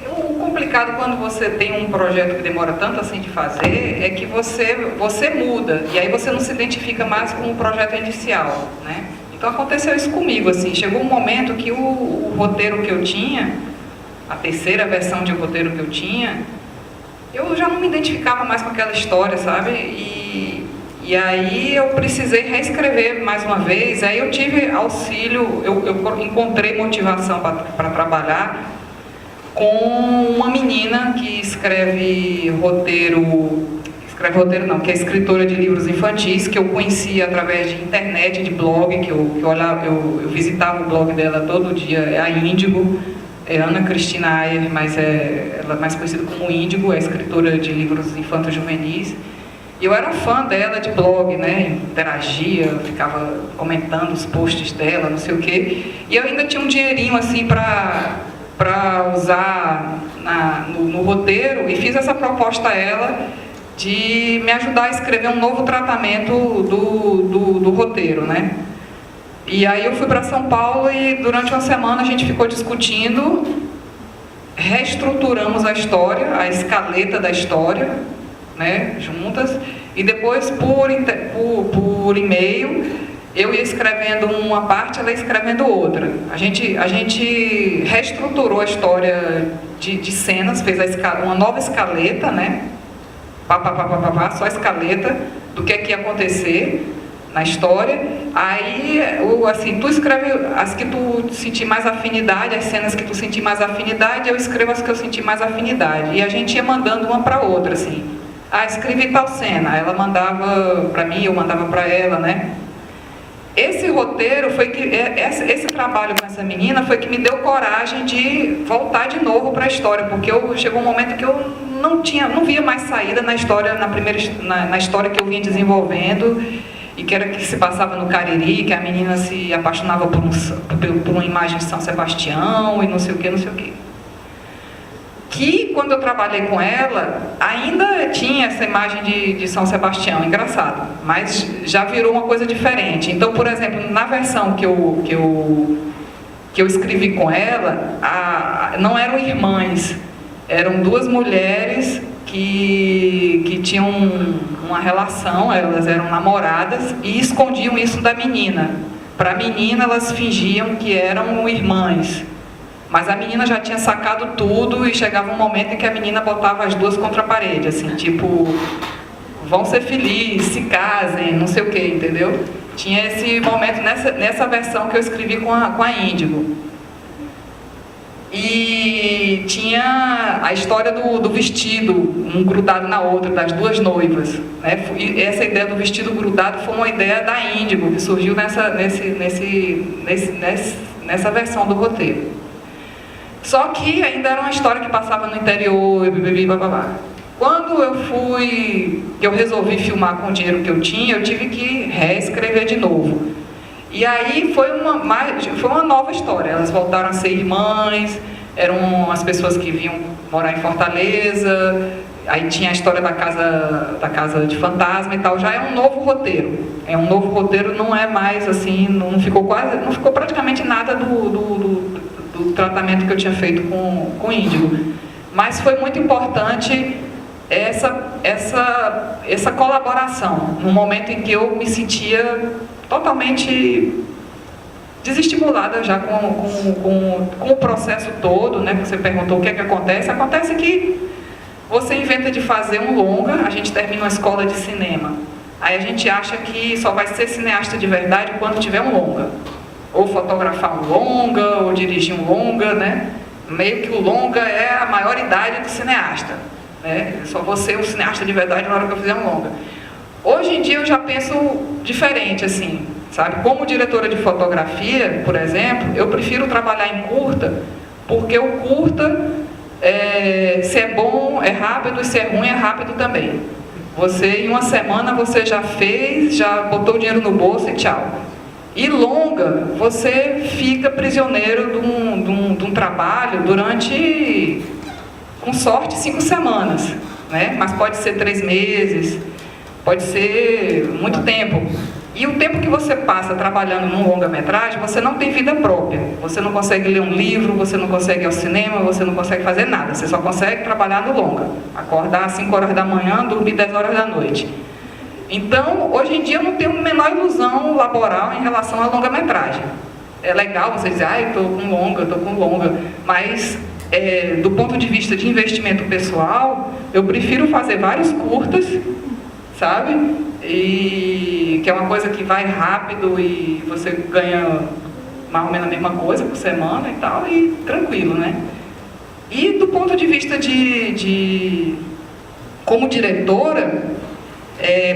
O complicado quando você tem um projeto que demora tanto assim de fazer, é que você muda, e aí você não se identifica mais com o projeto inicial, né? Então aconteceu isso comigo, assim, chegou um momento que o roteiro que eu tinha, a terceira versão de roteiro que eu tinha, eu já não me identificava mais com aquela história, sabe? E aí eu precisei reescrever mais uma vez, aí eu tive auxílio, eu encontrei motivação para trabalhar com uma menina que escreve roteiro não, que é escritora de livros infantis, que eu conhecia através de internet, de blog, que eu visitava o blog dela todo dia, é a Índigo, é Ana Cristina Ayer, mas ela é mais conhecida como Índigo, é escritora de livros infanto-juvenis. E eu era fã dela de blog, né? Interagia, ficava comentando os posts dela, não sei o quê. E eu ainda tinha um dinheirinho assim para usar no roteiro, e fiz essa proposta a ela de me ajudar a escrever um novo tratamento do roteiro, né? E aí eu fui para São Paulo e durante uma semana a gente ficou discutindo, reestruturamos a história, a escaleta da história, né, juntas, e depois por e-mail eu ia escrevendo uma parte, ela ia escrevendo outra. A gente reestruturou a história de cenas, fez uma nova escaleta, né, só a escaleta do que ia acontecer na história. Aí, assim, tu escreve as que tu sentir mais afinidade, as cenas que tu sentir mais afinidade, eu escrevo as que eu sentir mais afinidade, e a gente ia mandando uma para outra, assim. Escrevi tal cena, ela mandava para mim, eu mandava para ela, né? Esse roteiro foi que, esse trabalho com essa menina foi que me deu coragem de voltar de novo para a história, porque chegou um momento que eu não via mais saída na história, na história que eu vinha desenvolvendo, e que era que se passava no Cariri, que a menina se apaixonava por uma imagem de São Sebastião, e não sei o que, não sei o que. Que quando eu trabalhei com ela, ainda tinha essa imagem de São Sebastião, engraçado, mas já virou uma coisa diferente. Então, por exemplo, na versão que eu escrevi com ela, não eram irmãs, eram duas mulheres que tinham uma relação, elas eram namoradas e escondiam isso da menina. Para a menina, elas fingiam que eram irmãs. Mas a menina já tinha sacado tudo e chegava um momento em que a menina botava as duas contra a parede, assim, tipo, vão ser felizes, se casem, não sei o que, entendeu? Tinha esse momento nessa versão que eu escrevi com a Índigo. E tinha a história do vestido, um grudado na outra, das duas noivas, né? E essa ideia do vestido grudado foi uma ideia da Índigo, que surgiu nessa versão do roteiro. Só que ainda era uma história que passava no interior, Quando eu resolvi filmar com o dinheiro que eu tinha, eu tive que reescrever de novo. E aí foi uma nova história. Elas voltaram a ser irmãs, eram as pessoas que vinham morar em Fortaleza, aí tinha a história da casa de fantasma e tal. Já é um novo roteiro. É um novo roteiro, não é mais assim, não ficou praticamente nada do tratamento que eu tinha feito com o Índigo. Mas foi muito importante essa colaboração, no momento em que eu me sentia totalmente desestimulada já com o processo todo, né? Você perguntou o que é que acontece. Acontece que você inventa de fazer um longa, a gente termina uma escola de cinema. Aí a gente acha que só vai ser cineasta de verdade quando tiver um longa. Ou fotografar um longa, ou dirigir um longa, né? Meio que o longa é a maior idade do cineasta, né? Só vou ser um cineasta de verdade na hora que eu fizer um longa. Hoje em dia eu já penso diferente, assim, sabe? Como diretora de fotografia, por exemplo, eu prefiro trabalhar em curta, porque o curta, se é bom, é rápido, e se é ruim, é rápido também. Você, em uma semana, você já fez, já botou o dinheiro no bolso e tchau. E longa, você fica prisioneiro de um trabalho durante, com sorte, 5 semanas, né? Mas pode ser 3 meses, pode ser muito tempo. E o tempo que você passa trabalhando num longa-metragem, você não tem vida própria. Você não consegue ler um livro, você não consegue ir ao cinema, você não consegue fazer nada. Você só consegue trabalhar no longa. Acordar às 5 horas da manhã, dormir 10 horas da noite. Então, hoje em dia, eu não tenho a menor ilusão laboral em relação à longa-metragem. É legal você dizer, eu estou com longa. Mas, do ponto de vista de investimento pessoal, eu prefiro fazer vários curtas, sabe? E que é uma coisa que vai rápido e você ganha mais ou menos a mesma coisa por semana e tal, e tranquilo, né? E do ponto de vista como diretora,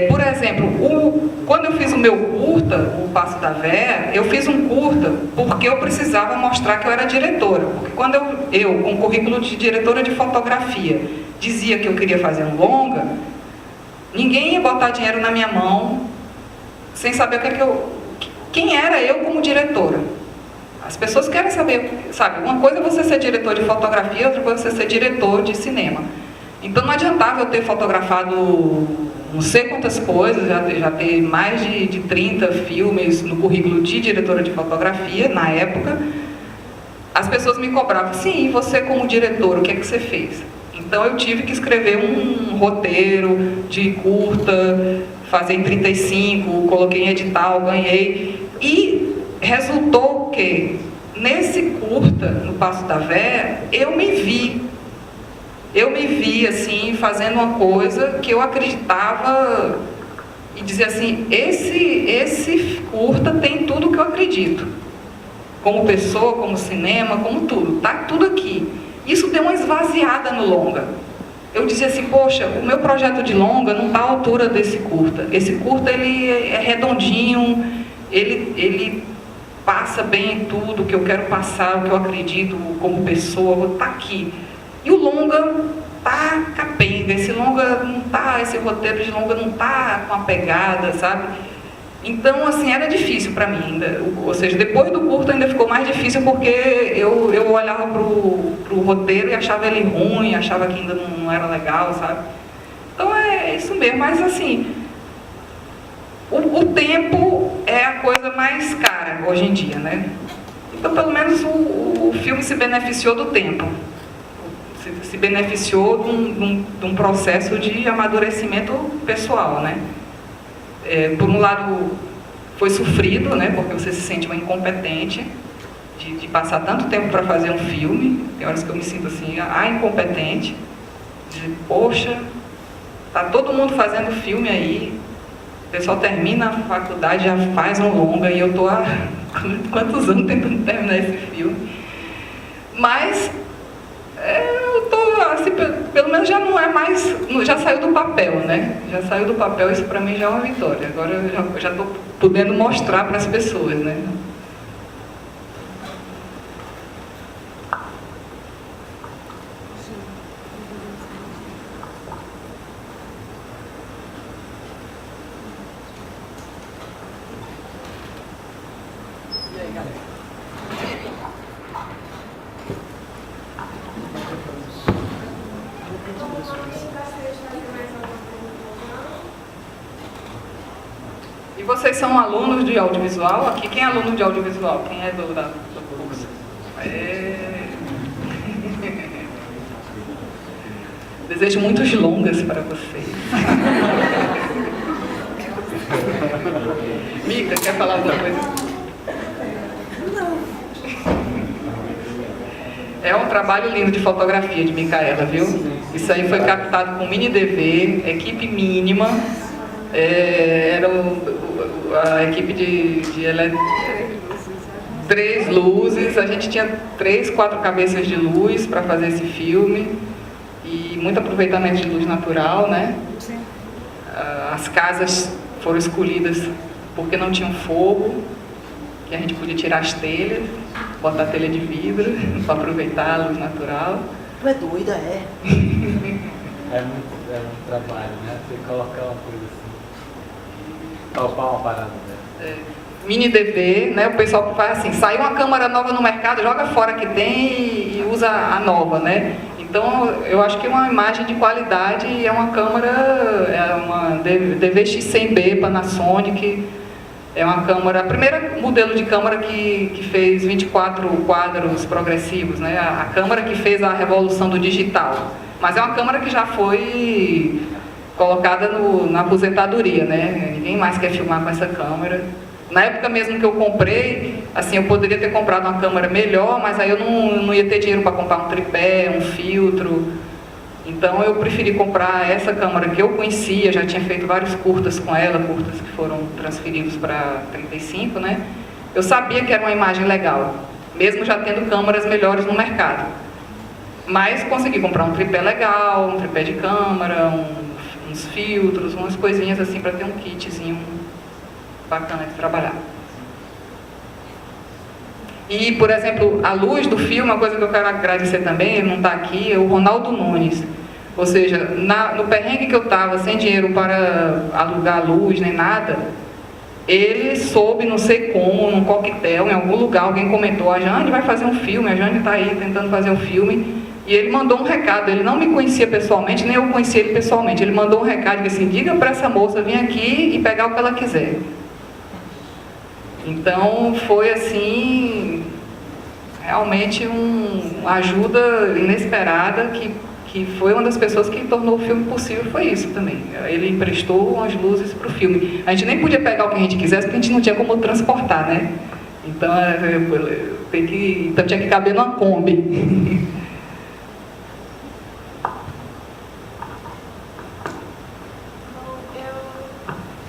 por exemplo, quando eu fiz o meu curta, o Passo da Véia, eu fiz um curta porque eu precisava mostrar que eu era diretora. Porque quando eu com currículo de diretora de fotografia, dizia que eu queria fazer um longa, ninguém ia botar dinheiro na minha mão sem saber quem era eu como diretora. As pessoas querem saber, sabe? Uma coisa é você ser diretor de fotografia, outra coisa é você ser diretor de cinema. Então não adiantava eu ter fotografado não sei quantas coisas, já ter mais de 30 filmes no currículo de diretora de fotografia, na época. As pessoas me cobravam, sim, e você como diretor, o que é que você fez? Então eu tive que escrever um roteiro de curta, fazer em 35, coloquei em edital, ganhei. E resultou que, nesse curta, no Passo da Véia, eu me vi assim, fazendo uma coisa que eu acreditava e dizia assim, esse curta tem tudo que eu acredito. Como pessoa, como cinema, como tudo. Tá tudo aqui. Isso deu uma esvaziada no longa. Eu dizia assim, poxa, o meu projeto de longa não está à altura desse curta. Esse curta, ele é redondinho, ele passa bem em tudo que eu quero passar, o que eu acredito como pessoa, está aqui. E o longa tá capenga, esse roteiro de longa não tá com a pegada, sabe? Então, assim, era difícil para mim ainda. Ou seja, depois do curta ainda ficou mais difícil porque eu olhava pro roteiro e achava ele ruim, achava que ainda não era legal, sabe? Então é isso mesmo, mas assim, o tempo é a coisa mais cara hoje em dia, né? Então, pelo menos o filme se beneficiou do tempo. Se beneficiou de um processo de amadurecimento pessoal, né? Por um lado, foi sofrido, né? Porque você se sente uma incompetente de passar tanto tempo para fazer um filme. Tem horas que eu me sinto assim, incompetente. De, poxa, tá todo mundo fazendo filme aí. O pessoal termina a faculdade, já faz um longa e eu tô há quantos anos tentando terminar esse filme. Mas eu tô assim, pelo menos já não é mais, já saiu do papel, né? Já saiu do papel, isso para mim já é uma vitória. Agora eu já estou podendo mostrar para as pessoas, né?
E aí, galera?
E vocês são alunos de audiovisual? Aqui, quem é aluno de audiovisual? Quem é do curso? Desejo muitos longas para vocês. Mica, quer falar alguma coisa? É um trabalho lindo de fotografia de Micaela, viu? Isso aí foi captado com mini DV, equipe mínima. Era a equipe de 3 luzes, a gente tinha 3, 4 cabeças de luz para fazer esse filme e muito aproveitamento de luz natural, né? As casas foram escolhidas porque não tinham fogo, que a gente podia tirar as telhas, botar a telha de vidro para aproveitar a luz natural.
Tu é doida, é?
É muito trabalho, né? Você colocar uma coisa assim. Topar uma parada dessa.
Mini DV, né? O pessoal que faz assim, saiu uma câmera nova no mercado, joga fora que tem e usa a nova, né? Então, eu acho que uma imagem de qualidade é uma câmera, é uma DVX-100B Panasonic, É uma câmera, a primeira modelo de câmera que fez 24 quadros progressivos, né? A câmera que fez a revolução do digital. Mas é uma câmera que já foi colocada na aposentadoria, né? Ninguém mais quer filmar com essa câmera. Na época mesmo que eu comprei, assim, eu poderia ter comprado uma câmera melhor, mas aí eu não ia ter dinheiro para comprar um tripé, um filtro. Então eu preferi comprar essa câmera que eu conhecia, já tinha feito vários curtas com ela, curtas que foram transferidos para 35, né? Eu sabia que era uma imagem legal, mesmo já tendo câmeras melhores no mercado. Mas consegui comprar um tripé legal, um tripé de câmera, uns filtros, umas coisinhas assim para ter um kitzinho bacana de trabalhar. E, por exemplo, a luz do filme, uma coisa que eu quero agradecer também, ele não está aqui, é o Ronaldo Nunes. Ou seja, no perrengue que eu estava, sem dinheiro para alugar luz nem nada, ele soube, não sei como, num coquetel, em algum lugar, alguém comentou, a Jane vai fazer um filme, a Jane está aí tentando fazer um filme, e ele mandou um recado, ele não me conhecia pessoalmente, nem eu conhecia ele pessoalmente, ele mandou um recado assim, diga para essa moça vir aqui e pegar o que ela quiser. Então foi assim, realmente uma ajuda inesperada que foi uma das pessoas que tornou o filme possível, foi isso também. Ele emprestou umas luzes para o filme. A gente nem podia pegar o que a gente quisesse porque a gente não tinha como transportar, né? Então, tinha que caber numa Kombi.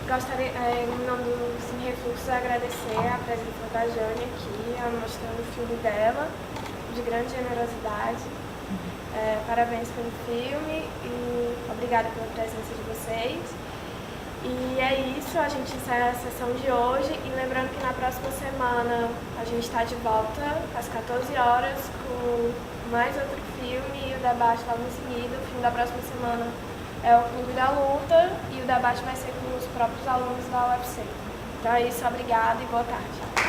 Gostaria, em nome do Cine Refluxo, agradecer a presença da Jane aqui, mostrando o filme dela, de grande generosidade. Parabéns pelo filme e obrigada pela presença de vocês. E é isso, a gente encerra a sessão de hoje e lembrando que na próxima semana a gente está de volta às 14 horas com mais outro filme e o debate logo em seguida. O filme da próxima semana é o Clube da Luta e o debate vai ser com os próprios alunos da UFC. Então é isso, obrigada e boa tarde.